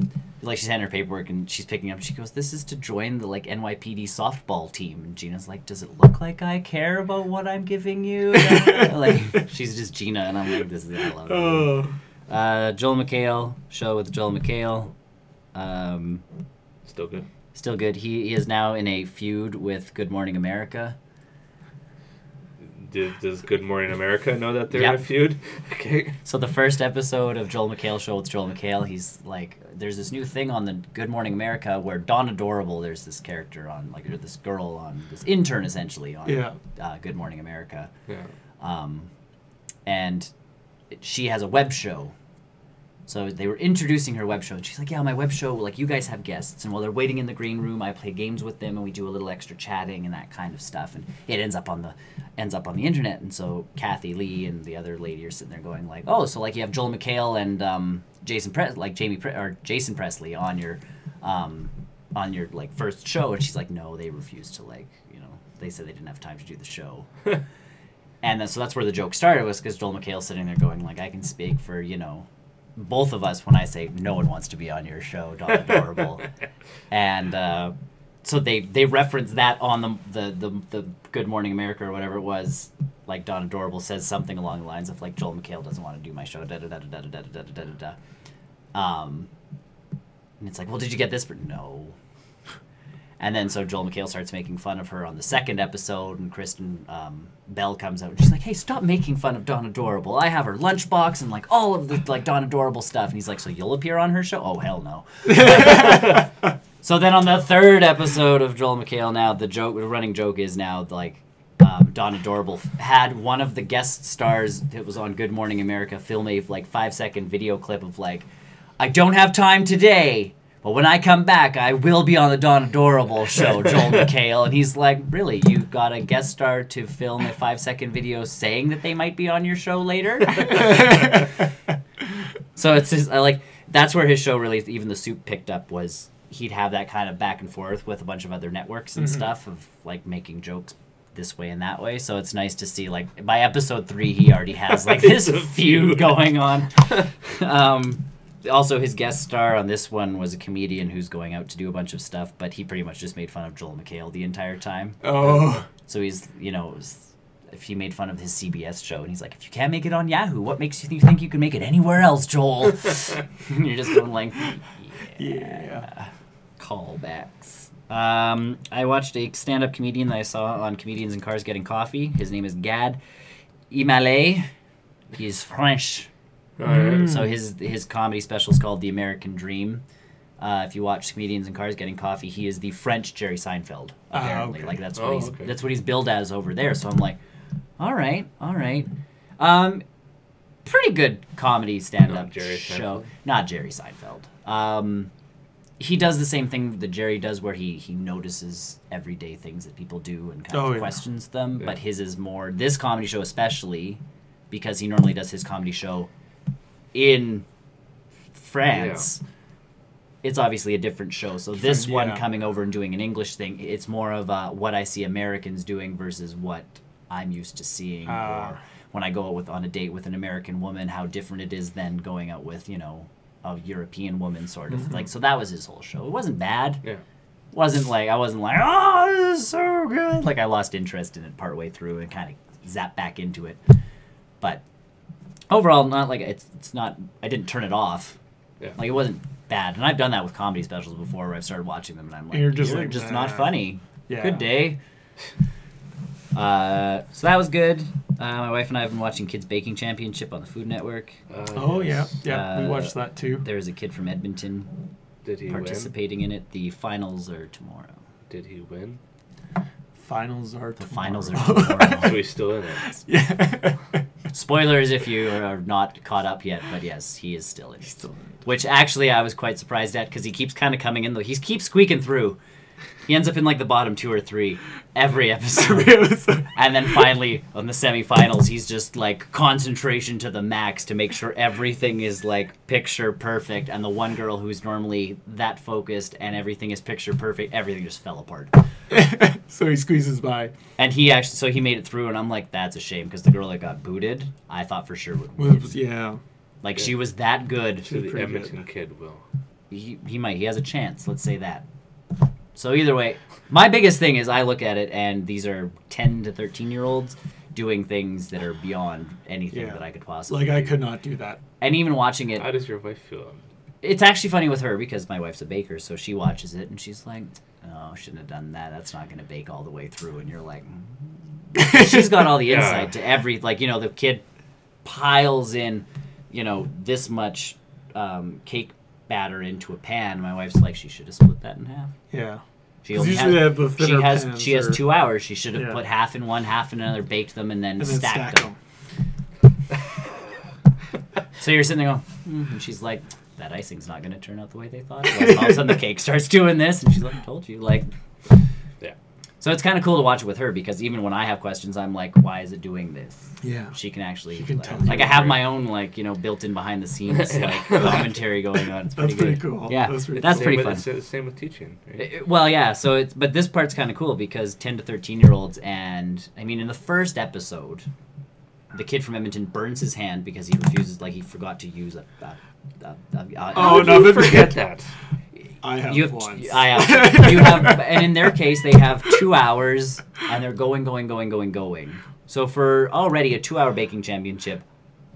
Like, she's handing her paperwork and she's picking up. She goes, "This is to join the, like, NYPD softball team." And Gina's like, "Does it look like I care about what I'm giving you?" Like, she's just Gina, and I'm like, "This is I love it." Joel McHale show with Joel McHale. Still good. Still good. He is now in a feud with Good Morning America. Does Good Morning America know that they're in a feud? Okay. So the first episode of Joel McHale show with Joel McHale, he's like, there's this new thing on the Good Morning America where Dawn Adorable, there's this character on, like, or this girl on, this intern essentially on Good Morning America. Yeah. And she has a web show. So they were introducing her web show, and she's like, yeah, my web show, like, you guys have guests, and while they're waiting in the green room, I play games with them, and we do a little extra chatting and that kind of stuff, and it ends up on the internet. And so Kathy Lee and the other lady are sitting there going, like, oh, so, like, you have Joel McHale and Jason Presley on your like, first show. And she's like, no, they refused to, like, you know, they said they didn't have time to do the show. And then, so that's where the joke started, was because Joel McHale's sitting there going, like, I can speak for, you know, both of us when I say no one wants to be on your show, Dawn Adorable. And so they reference that on the Good Morning America or whatever it was. Like, Dawn Adorable says something along the lines of, like, Joel McHale doesn't want to do my show, da-da-da-da-da-da-da-da-da-da. And it's like, well, did you get this? No. And then so Joel McHale starts making fun of her on the second episode, and Kristen Bell comes out and she's like, hey, stop making fun of Dawn Adorable. I have her lunchbox and, like, all of the, like, Dawn Adorable stuff. And he's like, so you'll appear on her show? Oh, hell no. So then on the third episode of Joel McHale now, the running joke is now, like, Dawn Adorable had one of the guest stars that was on Good Morning America film a, like, 5-second video clip of, like, I don't have time today, but when I come back, I will be on the Dawn Adorable show, Joel McHale. And he's like, really? You got a guest star to film a 5-second video saying that they might be on your show later? So it's just, like, that's where his show really, even The Soup picked up, was he'd have that kind of back and forth with a bunch of other networks and stuff of, like, making jokes this way and that way. So it's nice to see, like, by episode 3, he already has, like, this feud going on. Also, his guest star on this one was a comedian who's going out to do a bunch of stuff, but he pretty much just made fun of Joel McHale the entire time. Oh. So he's, you know, if he made fun of his CBS show, and he's like, if you can't make it on Yahoo, what makes you think you can make it anywhere else, Joel? And you're just going like, yeah. Callbacks. I watched a stand-up comedian that I saw on Comedians in Cars Getting Coffee. His name is Gad Imale. He's French. So his comedy special is called The American Dream. If you watch Comedians in Cars Getting Coffee, he is the French Jerry Seinfeld, apparently. Like that's what he's billed as over there. So I'm like, all right. Pretty good comedy stand-up show. Not Jerry Seinfeld. He does the same thing that Jerry does, where he notices everyday things that people do and kind of questions them. Yeah. But his is more, this comedy show especially, because he normally does his comedy show in France. Yeah. It's obviously a different show. So this one coming over and doing an English thing, it's more of what I see Americans doing versus what I'm used to seeing. Or when I go out on a date with an American woman, how different it is than going out with, a European woman sort of. Like, so that was his whole show. It wasn't bad. Yeah. I wasn't like, oh, this is so good. Like, I lost interest in it partway through and kind of zapped back into it. But overall, not like it's not, I didn't turn it off. Yeah. Like, it wasn't bad. And I've done that with comedy specials before, where I've started watching them and I'm like, you're just not funny. Yeah. Good day. So that was good. My wife and I have been watching Kids Baking Championship on the Food Network. Yeah, we watched that too. There's a kid from Edmonton participating in it. The finals are tomorrow. Did he win? Finals are tomorrow. So he's still in it. Yeah. Spoilers if you are not caught up yet, but yes, he is still in it. Which actually I was quite surprised at, because he keeps kind of coming in, though. He keeps squeaking through. He ends up in like the bottom 2 or 3 every episode. And then finally, on the semifinals, he's just like concentration to the max to make sure everything is like picture perfect. And the one girl who's normally that focused and everything is picture perfect, everything just fell apart. So he squeezes by. And he made it through, and I'm like, that's a shame, because the girl that got booted, I thought for sure would win. Yeah. Like, she was that good. So the Edmonton kid will. He might. He has a chance. Let's say that. So either way, my biggest thing is I look at it, and these are 10 to 13-year-olds doing things that are beyond anything that I could possibly do. I could not do that. And even watching it... How does your wife feel? It's actually funny with her, because my wife's a baker, so she watches it, and she's like, oh, shouldn't have done that. That's not going to bake all the way through. And you're like... She's got all the insight to every... Like, the kid piles in, this much cake batter into a pan. My wife's like, she should have split that in half. Yeah. She has 2 hours. She should have put half in one, half in another, baked them, and then stacked them. So you're sitting there going, and she's like, that icing's not going to turn out the way they thought it was. All of a sudden the cake starts doing this, and she's like, I told you. So it's kind of cool to watch it with her, because even when I have questions, I'm like, why is it doing this? Yeah. She can actually, I have my own, built-in behind-the-scenes, commentary going on. It's pretty good. Cool. Yeah, that's pretty fun. It's the same with teaching, right? Well, yeah, but this part's kind of cool, because 10 to 13-year-olds, and, in the first episode, the kid from Edmonton burns his hand because he refuses, he forgot to use no, forget that. I have once. And in their case, they have 2 hours, and they're going. So for already a 2-hour baking championship,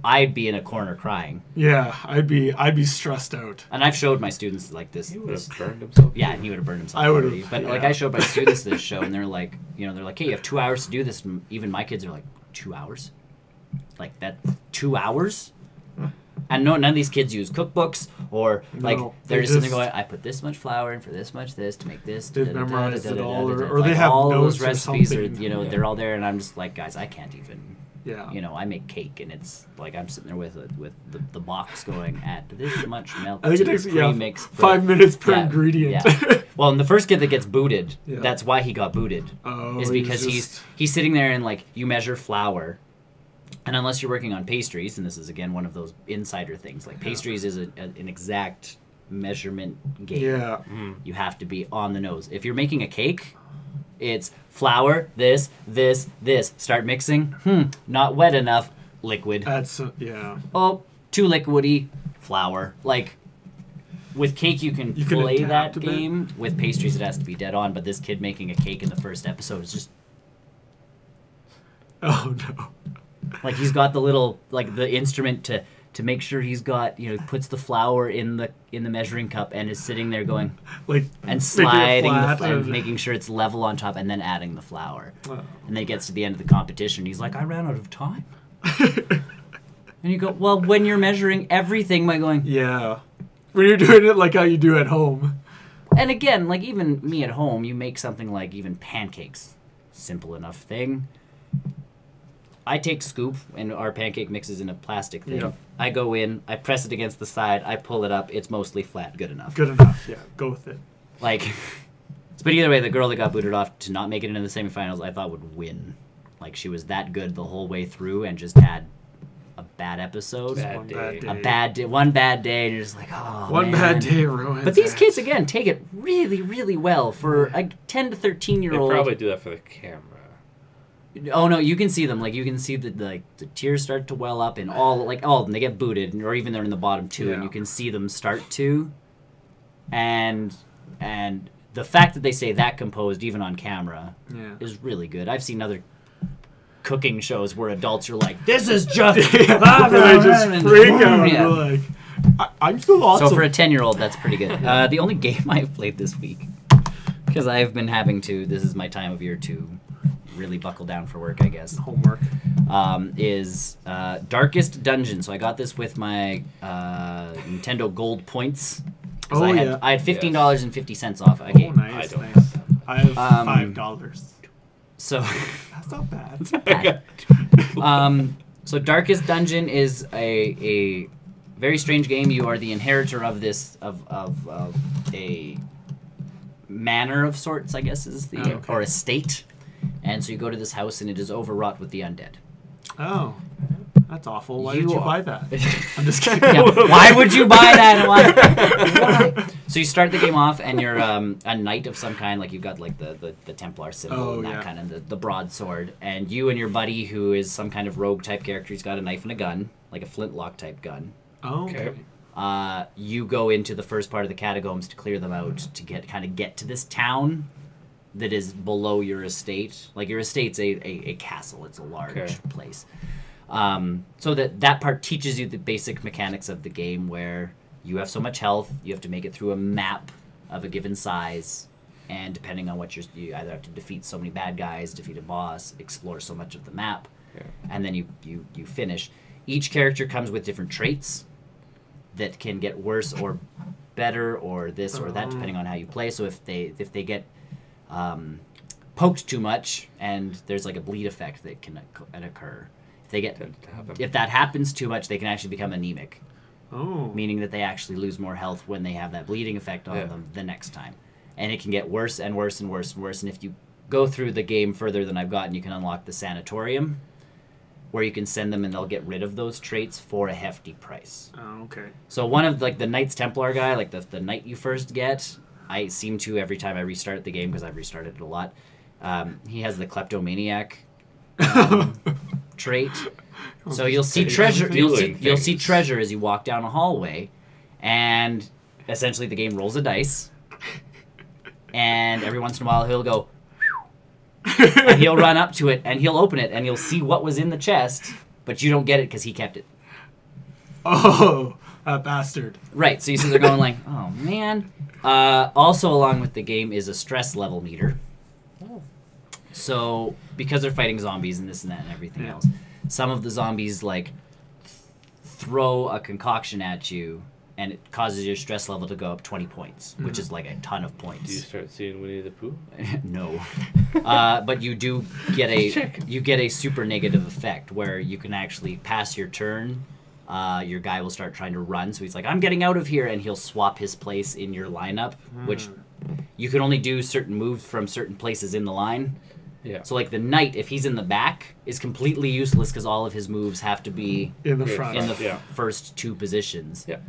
I'd be in a corner crying. Yeah, I'd be stressed out. And I've showed my students this. He would have burned himself. Yeah, and he would have burned himself. I would have. But I showed my students this show, and they're like, hey, you have 2 hours to do this. And even my kids are like, 2 hours? Like that? 2 hours? And none of these kids use cookbooks, or they're just sitting there going, I put this much flour in for this much this to make this. They've memorized it all, or they have all notes those recipes or something. They're all there, and I'm just like, guys, I can't even. Yeah. I make cake, and it's like I'm sitting there with the box going, add this much milk. I think it takes 5 minutes per ingredient. Yeah. Well, and the first kid that gets booted, that's why he got booted. Is because he's sitting there and you measure flour. And unless you're working on pastries, and this is, again, one of those insider things, pastries is an exact measurement game. Yeah. You have to be on the nose. If you're making a cake, it's flour, this. Start mixing. Not wet enough. Liquid. That's, yeah. Oh, too liquidy. Flour. With cake, you can play that game. With pastries, it has to be dead on. But this kid making a cake in the first episode is just... Oh, no. He's got the little, the instrument to make sure he's got, puts the flour in the measuring cup and is sitting there going, and sliding and making sure it's level on top, and then adding the flour. And then he gets to the end of the competition, he's like, I ran out of time. And you go, well, when you're measuring everything by going... Yeah. When you're doing it like how you do at home. And again, like even me at home, you make something like even pancakes. Simple enough thing. I take scoop, and our pancake mix is in a plastic thing. Yep. I go in, I press it against the side, I pull it up, it's mostly flat. Good enough. Good enough, yeah. Go with it. Like, but either way, the girl that got booted off to not make it into the semifinals, I thought would win. Like, she was that good the whole way through and just had a bad episode. One bad day, and you're just like, oh, One bad day ruins But these kids, again, take it really, really well. For a 10 to 13-year-old... They probably do that for the camera. Oh no, you can see them. Like you can see the tears start to well up, and all of them they get booted, or even they're in the bottom two, and you can see them start to. And the fact that they stay that composed even on camera is really good. I've seen other cooking shows where adults are like, "This is just," they just freak out. Like, I'm still awesome. So for a 10-year-old, that's pretty good. The only game I've played this week, because I've been having to. This is my time of year to really buckle down for work, I guess. Homework. Is Darkest Dungeon. So I got this with my Nintendo Gold points. I had $15.50 off a game. Nice, I have $5. So that's not bad. It's not bad. So Darkest Dungeon is a very strange game. You are the inheritor of this of a manor of sorts, I guess is the or estate. And so you go to this house, and it is overwrought with the undead. Oh, that's awful. Why did you buy that? I'm just kidding. Yeah, why would you buy that? Why? So you start the game off, and you're a knight of some kind. Like you've got like the Templar symbol and that kind of the broadsword. And you and your buddy, who is some kind of rogue type character, he's got a knife and a gun, like a flintlock type gun. Oh, okay. You go into the first part of the catacombs to clear them out to get to this town that is below your estate. Like your estate's a castle. It's a large place. So that part teaches you the basic mechanics of the game, where you have so much health, you have to make it through a map of a given size, and depending on what you either have to defeat so many bad guys, defeat a boss, explore so much of the map, and then you finish. Each character comes with different traits that can get worse or better, or this or that, depending on how you play. So if they get poked too much, and there's like a bleed effect that can occur. If that happens too much, they can actually become anemic. Oh. Meaning that they actually lose more health when they have that bleeding effect on them the next time. And it can get worse and worse and worse and worse. And if you go through the game further than I've gotten, you can unlock the sanatorium, where you can send them and they'll get rid of those traits for a hefty price. Oh, okay. So one of like the Knights Templar guy, like the knight you first get, I seem to every time I restart the game, because I've restarted it a lot, he has the kleptomaniac trait. So you'll see treasure. You'll see treasure as you walk down a hallway, and essentially the game rolls a dice, and every once in a while he'll go, and he'll run up to it and he'll open it and you'll see what was in the chest, but you don't get it because he kept it. Oh, that bastard! Right. So you see they're going like, oh man. Also along with the game is a stress level meter. So because they're fighting zombies and this and that and everything else, some of the zombies like throw a concoction at you, and it causes your stress level to go up 20 points, which is like a ton of points. Do you start seeing Winnie the Pooh? No, but you do get a super negative effect where you can actually pass your turn. Your guy will start trying to run, so he's like, "I'm getting out of here," and he'll swap his place in your lineup, which you can only do certain moves from certain places in the line. Yeah. So like the knight, if he's in the back, is completely useless because all of his moves have to be in the front, in the first two positions. Yeah.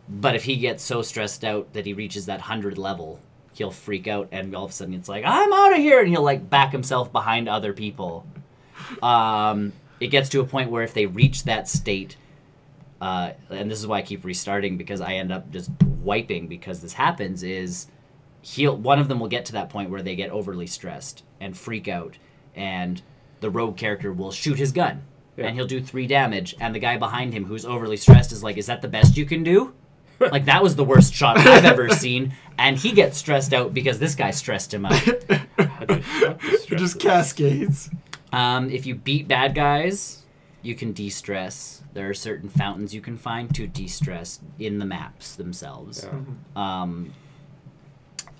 But if he gets so stressed out that he reaches that 100 level, he'll freak out, and all of a sudden it's like, I'm out of here, and he'll like back himself behind other people. It gets to a point where if they reach that state, and this is why I keep restarting, because I end up just wiping because this happens, is one of them will get to that point where they get overly stressed and freak out, and the rogue character will shoot his gun, and he'll do 3 damage, and the guy behind him who's overly stressed is like, is that the best you can do? Like, that was the worst shot I've ever seen, and he gets stressed out because this guy stressed him out. It just cascades. If you beat bad guys, you can de-stress. There are certain fountains you can find to de-stress in the maps themselves. Yeah.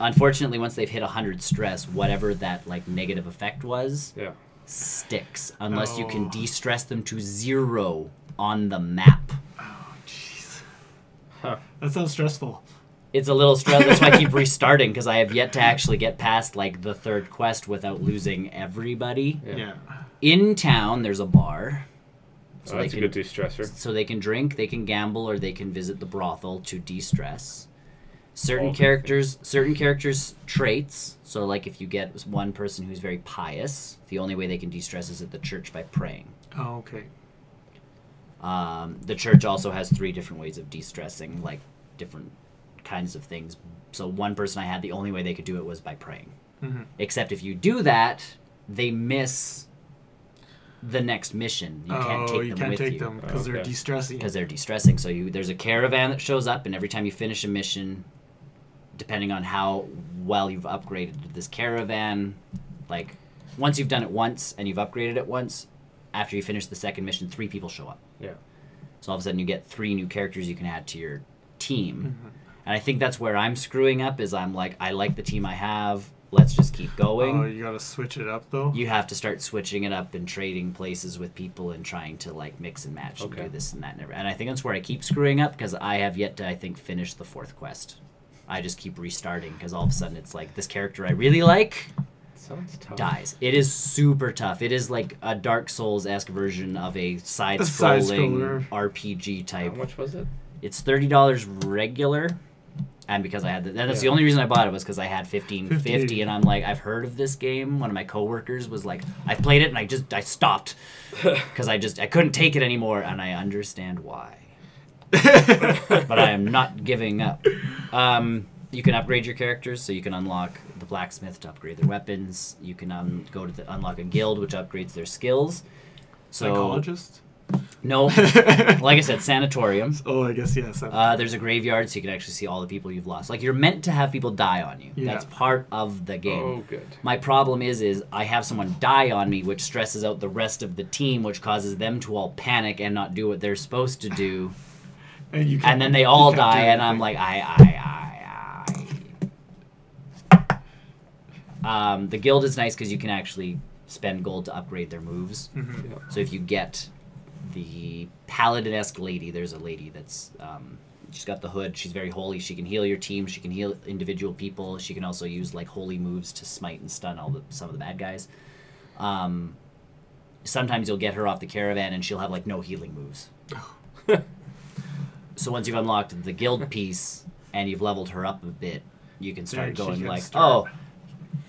Unfortunately, once they've hit 100 stress, whatever that like negative effect was sticks unless you can de-stress them to 0 on the map. Oh, jeez. Huh. That sounds stressful. It's a little stressful. That's why I keep restarting, because I have yet to actually get past like the 3rd quest without losing everybody. Yeah. In town, there's a bar. So that's a good de-stressor. So they can drink, they can gamble, or they can visit the brothel to de-stress. Certain characters' traits. So, like, if you get one person who's very pious, the only way they can de-stress is at the church by praying. Oh, okay. The church also has 3 different ways of de-stressing, like different kinds of things. So one person I had, the only way they could do it was by praying. Mm-hmm. Except if you do that, they miss the next mission. You can't take them with you. Because they're de-stressing. Because they're de-stressing. So there's a caravan that shows up, and every time you finish a mission, depending on how well you've upgraded this caravan, like once you've done it once and you've upgraded it once, after you finish the second mission, 3 people show up. Yeah. So all of a sudden you get 3 new characters you can add to your team. Mm-hmm. And I think that's where I'm screwing up, is I'm like, I like the team I have. Let's just keep going. Oh, you got to switch it up, though? You have to start switching it up and trading places with people and trying to, like, mix and match and do this and that. And I think that's where I keep screwing up, because I have yet to, I think, finish the 4th quest. I just keep restarting, because all of a sudden it's like, this character I really like dies. It is super tough. It is like a Dark Souls-esque version of a side-scrolling RPG type. How much was it? It's $30 regular. And because I had that's the only reason I bought it, was because I had 1550, and I'm like, I've heard of this game. One of my coworkers was like, I've played it, and I stopped because I couldn't take it anymore, and I understand why. But I am not giving up. You can upgrade your characters, so you can unlock the blacksmith to upgrade their weapons. You can go to unlock a guild, which upgrades their skills. So, psychologist? No, like I said, sanatorium. Oh, I guess, yes. There's a graveyard, so you can actually see all the people you've lost. Like, you're meant to have people die on you. Yeah. That's part of the game. Oh, good. My problem is I have someone die on me, which stresses out the rest of the team, which causes them to all panic and not do what they're supposed to do. And then they all die, and I'm like, the guild is nice because you can actually spend gold to upgrade their moves. Mm-hmm. Yeah. So if you get the paladin-esque lady, there's a lady that's she's got the hood, she's very holy, she can heal your team, she can heal individual people, she can also use like holy moves to smite and stun some of the bad guys. Sometimes you'll get her off the caravan and she'll have like no healing moves. So once you've unlocked the guild piece and you've leveled her up a bit, you can start going like, oh,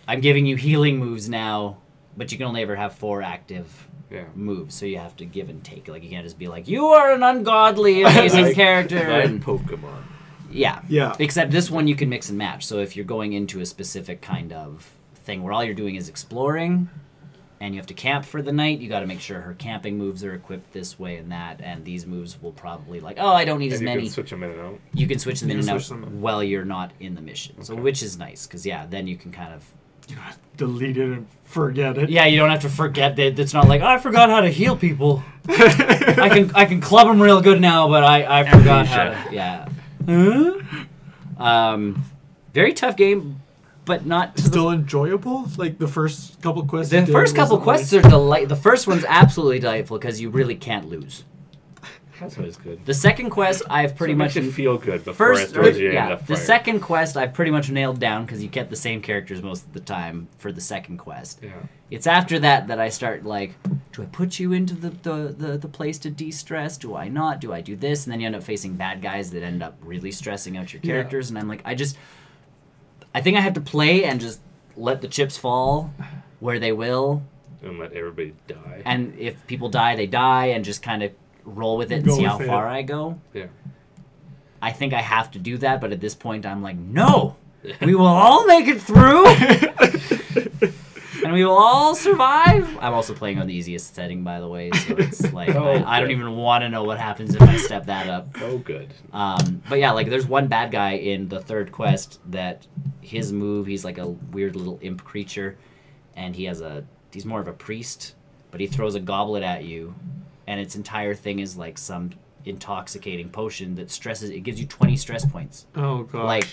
I'm giving you healing moves now, but you can only ever have 4 active moves, so you have to give and take. Like, you can't just be like, you are an ungodly, amazing character. And Pokemon. Yeah. Except this one you can mix and match. So if you're going into a specific kind of thing where all you're doing is exploring, and you have to camp for the night, you got to make sure her camping moves are equipped this way and that, and these moves will probably like, oh, I don't need as many. You can switch them in and out. You can switch them in and out while you're not in the mission. Okay. So which is nice, because then you can kind of... You don't have to delete it and forget it. Yeah, you don't have to forget that. It's not like, oh, I forgot how to heal people. I can club them real good now, but I forgot how to... Yeah. Very tough game, but not... Still enjoyable? Like the first couple quests? The first couple quests are delightful. The first one's absolutely delightful because you really can't lose. That's always good. The second quest, I've pretty much... It feel good before the second quest, I've pretty much nailed down because you get the same characters most of the time for the second quest. Yeah. It's after that I start like, do I put you into the place to de-stress? Do I not? Do I do this? And then you end up facing bad guys that end up really stressing out your characters. And I'm like, I think I have to play and just let the chips fall where they will. And let everybody die. And if people die, they die, and just kind of roll with it and see how far I go. Yeah. I think I have to do that, but at this point I'm like, no! We will all make it through! And we will all survive! I'm also playing on the easiest setting, by the way, so it's like, I don't even want to know what happens if I step that up. Oh, good. But yeah, like, there's one bad guy in the third quest that his move, he's like a weird little imp creature, and he's more of a priest, but he throws a goblet at you, and its entire thing is like some intoxicating potion that stresses. It gives you 20 stress points. Oh gosh. Like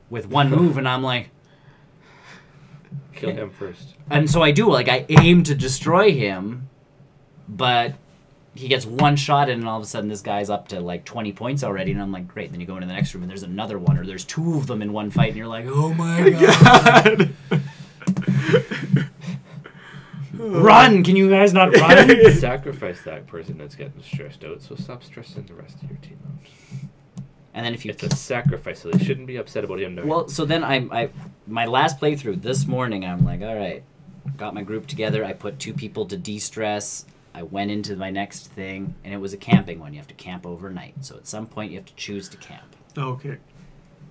with one move, and I'm like, kill him first. And so I do. Like I aim to destroy him, but he gets one shot in, and all of a sudden this guy's up to like 20 points already, and I'm like, great. And then you go into the next room, and there's another one, or there's two of them in one fight, and you're like, oh my god. Run! Can you guys not run? Sacrifice that person that's getting stressed out, so stop stressing the rest of your team out. And then if you... It's a sacrifice, so they shouldn't be upset about him. Well, so then I my last playthrough this morning, I'm like, all right, got my group together. I put 2 people to de-stress. I went into my next thing, and it was a camping one. You have to camp overnight. So at some point, you have to choose to camp. Okay.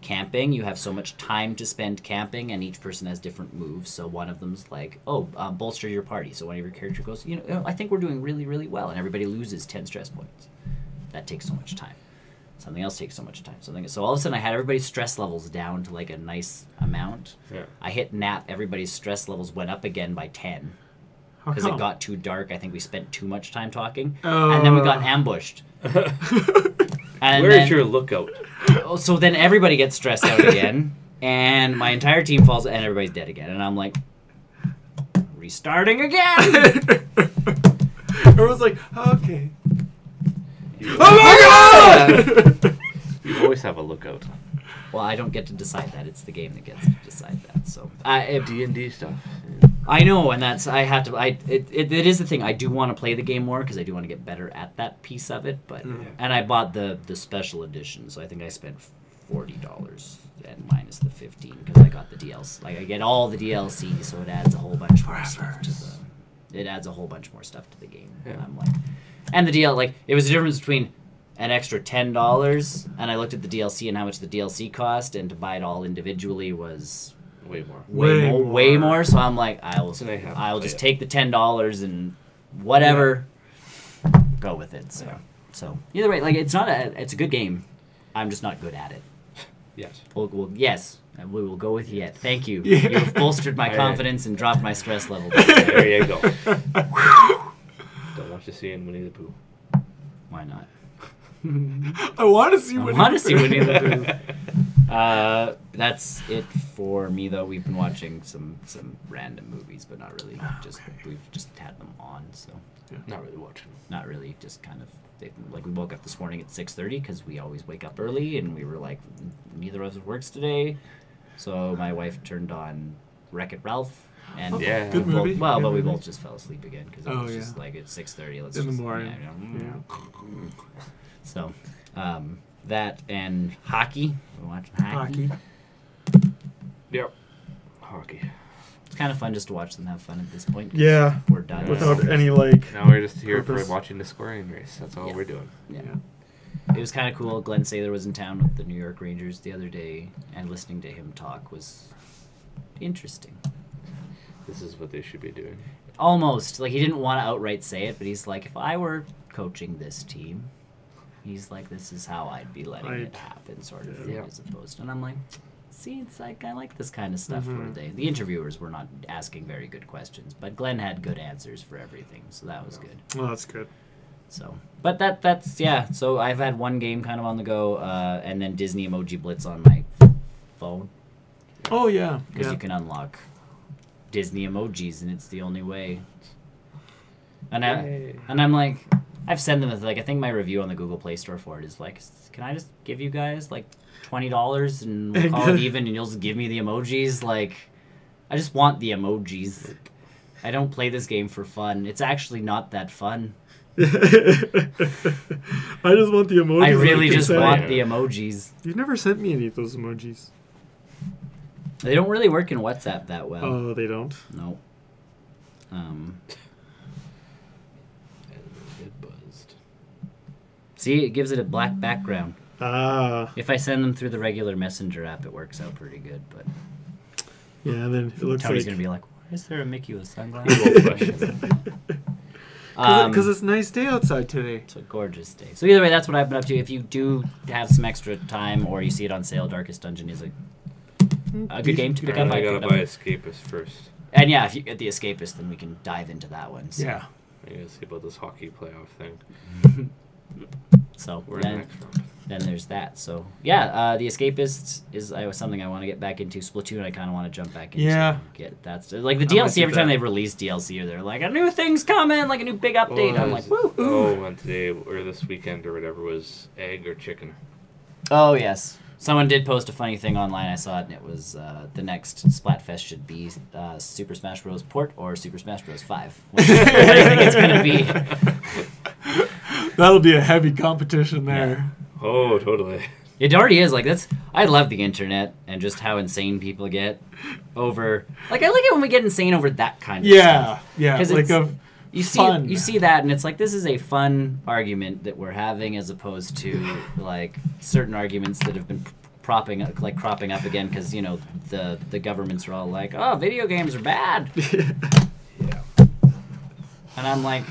Camping, you have so much time to spend camping, and each person has different moves. So one of them's like, bolster your party. So one of your character goes, I think we're doing really, really well, and everybody loses 10 stress points. That takes so much time. Something else takes so much time. So all of a sudden, I had everybody's stress levels down to like a nice amount. Yeah. I hit nap. Everybody's stress levels went up again by 10. Because it got too dark. I think we spent too much time talking. And then we got ambushed. Where's your lookout? So then everybody gets stressed out again. And my entire team falls, and everybody's dead again. And I'm like, restarting again! Everyone's like, okay. Oh my god! You always have a lookout. Well, I don't get to decide that. It's the game that gets to decide that. So D&D stuff. I know, and that's it is the thing. I do want to play the game more because I do want to get better at that piece of it. But and I bought the special edition, so I think I spent $40 and minus the 15 because I got the DLC. Like I get all the DLC, so it adds a whole bunch more stuff to the. It adds a whole bunch more stuff to the game. Yeah. And I'm like, and the DL like it was the difference between an extra $10, and I looked at the DLC and how much the DLC cost, and to buy it all individually was way more. So I'm like, I'll just take the $10 and whatever, go with it. So either way, like it's a good game. I'm just not good at it. Yes. Yes. We will go with yet. Thank you. Yeah. You've bolstered my confidence and dropped my stress level. There you go. Don't want to see Winnie the Pooh. Why not? I want to see Winnie the Pooh. That's it for me, though. We've been watching some random movies, but not really. We've just had them on, so not really watching. Not really. Just kind of like we woke up this morning at 6:30 because we always wake up early, and we were like, neither of us works today, so my wife turned on Wreck-It Ralph. And good movie. But we both just fell asleep again because it was just like it's 6:30. Let's in just the morning. So, that and hockey. We're watching hockey. Yep. Hockey. It's kind of fun just to watch them have fun at this point. Yeah. We're done. Without any like. Now we're just here for watching the scoring race. That's all we're doing. Yeah. It was kind of cool. Glenn Saylor was in town with the New York Rangers the other day, and listening to him talk was interesting. This is what they should be doing. Almost. Like, he didn't want to outright say it, but he's like, if I were coaching this team, he's like, this is how I'd be letting it happen, sort of thing, as opposed to... And I'm like, see, it's like, I like this kind of stuff where the interviewers were not asking very good questions, but Glenn had good answers for everything, so that was good. Well, that's good. So, but that's, so I've had one game kind of on the go, and then Disney Emoji Blitz on my phone. Oh, yeah. Because you can unlock Disney emojis, and it's the only way. And I'm like, I've sent them like I think my review on the Google Play Store for it is like, can I just give you guys like $20 and we'll call it even, and you'll just give me the emojis? Like, I just want the emojis. I don't play this game for fun. It's actually not that fun. I just want the emojis. I really just want the emojis. You've never sent me any of those emojis. They don't really work in WhatsApp that well. Oh, they don't? No. It buzzed. See, it gives it a black background. Ah. If I send them through the regular Messenger app, it works out pretty good. But yeah, then it looks Tony's like... going to be like, why is there a Mickey with sunglasses? Because it's a nice day outside today. It's a gorgeous day. So either way, that's what I've been up to. If you do have some extra time or you see it on sale, Darkest Dungeon is a good game to pick up. I gotta buy Escapist first. And yeah, if you get the Escapist, then we can dive into that one. So. Yeah. I gotta see about this hockey playoff thing. So we're in the next round. Then there's that. So yeah, The Escapist is something I want to get back into. Splatoon, I kind of want to jump back into. Yeah. Get that like the DLC. Every time they release DLC, they're like a new thing's coming, like a new big update. Well, I'm like, woo. Oh, and today or this weekend or whatever was egg or chicken. Oh yes. Someone did post a funny thing online. I saw it, and it was the next Splatfest should be Super Smash Bros. Port or Super Smash Bros. 5. What do you think it's going to be? That'll be a heavy competition there. Yeah. Oh, totally. It already is. Like I love the internet and just how insane people get over. Like I like it when we get insane over that kind of stuff. Yeah, like you see that, and it's like this is a fun argument that we're having, as opposed to like certain arguments that have been cropping up again because the governments are all like, oh, video games are bad. Yeah. And I'm like,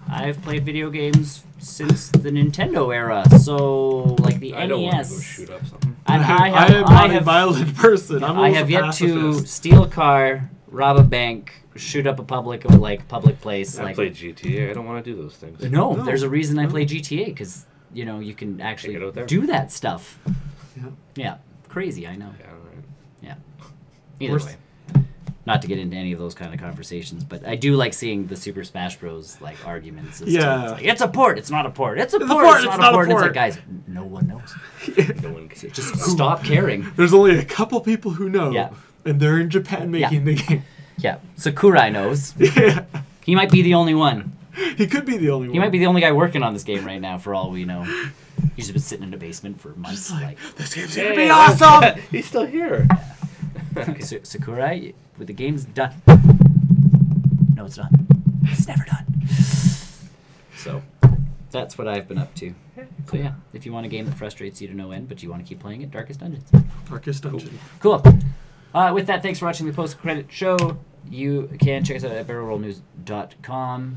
I've played video games since the Nintendo era, so like the NES. I don't want to go shoot up something. And I am not a violent person. I have yet to steal a car, rob a bank, shoot up a public place. I played GTA. I don't want to do those things. No, there's a reason I play GTA, because you can actually do that stuff. Yeah, crazy. I know. Yeah, right. Yeah. Either way. Not to get into any of those kind of conversations, but I do like seeing the Super Smash Bros. Like arguments. It's like, it's a port. It's not a port. It's a port. It's not a port. And it's like, guys, no one knows. No one cares. Just stop caring. There's only a couple people who know. Yeah. And they're in Japan making the game. Yeah. Sakurai knows. Yeah. He might be the only one. He could be the only one. He might be the only guy working on this game right now, for all we know. He's just been sitting in a basement for months. Just like, this game's gonna be awesome! He's still here. Okay, Sakurai, with the game's done. No, it's not. It's never done. So, that's what I've been up to. So yeah, if you want a game that frustrates you to no end, but you want to keep playing it, Darkest Dungeons. Darkest Dungeon. Cool. With that, thanks for watching the post-credit show. You can check us out at barrelrollnews.com.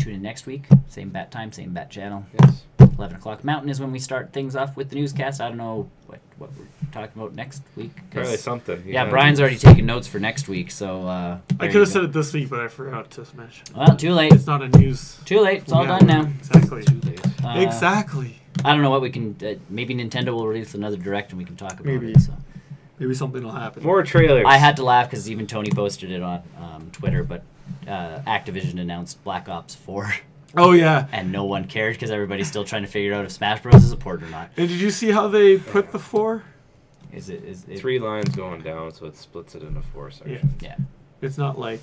Tune in next week. Same bat time, same bat channel. Yes. 11 o'clock Mountain is when we start things off with the newscast. I don't know what we're talking about next week. Probably something. Yeah, Brian's already taken notes for next week, so... I could have said it this week, but I forgot to mention. Well, too late. It's not a news. Too late. It's all done now. Exactly. Too late. Exactly. I don't know what we can... maybe Nintendo will release another Direct and we can talk about it. So. Maybe something will happen. More trailers. I had to laugh because even Tony posted it on Twitter, but Activision announced Black Ops 4. Oh, yeah. And no one cared because everybody's still trying to figure out if Smash Bros. Is a port or not. And did you see how they put the 4? Is it 3 lines going down, so it splits it into 4 sections. Yeah. It's not like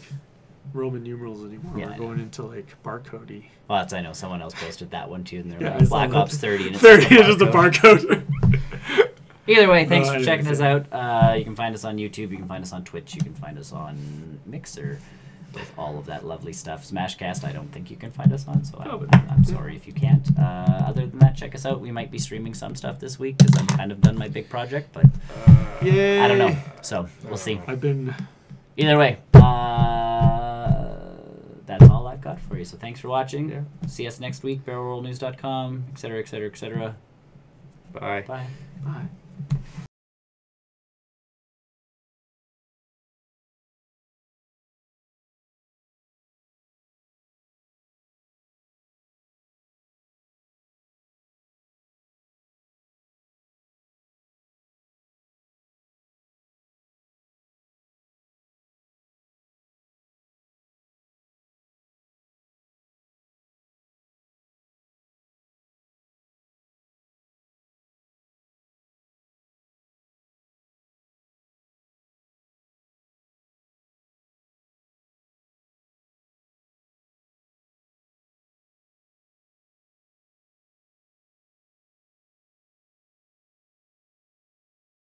Roman numerals anymore. Yeah, We're going into like barcodey. Well, that's, I know someone else posted that one too, and they're Yeah, like Black Ops 30, and it's 30 is just a barcode. Either way, thanks for checking us out. You can find us on YouTube. You can find us on Twitch. You can find us on Mixer. With all of that lovely stuff. Smashcast, I don't think you can find us on, so I'm sorry if you can't. Other than that, check us out. We might be streaming some stuff this week because I'm kind of done my big project, but I don't know. So we'll see. Either way, that's all I've got for you. So thanks for watching. Yeah. See us next week, barrelrollnews.com, etc., etc., etc. Bye. Bye. Bye.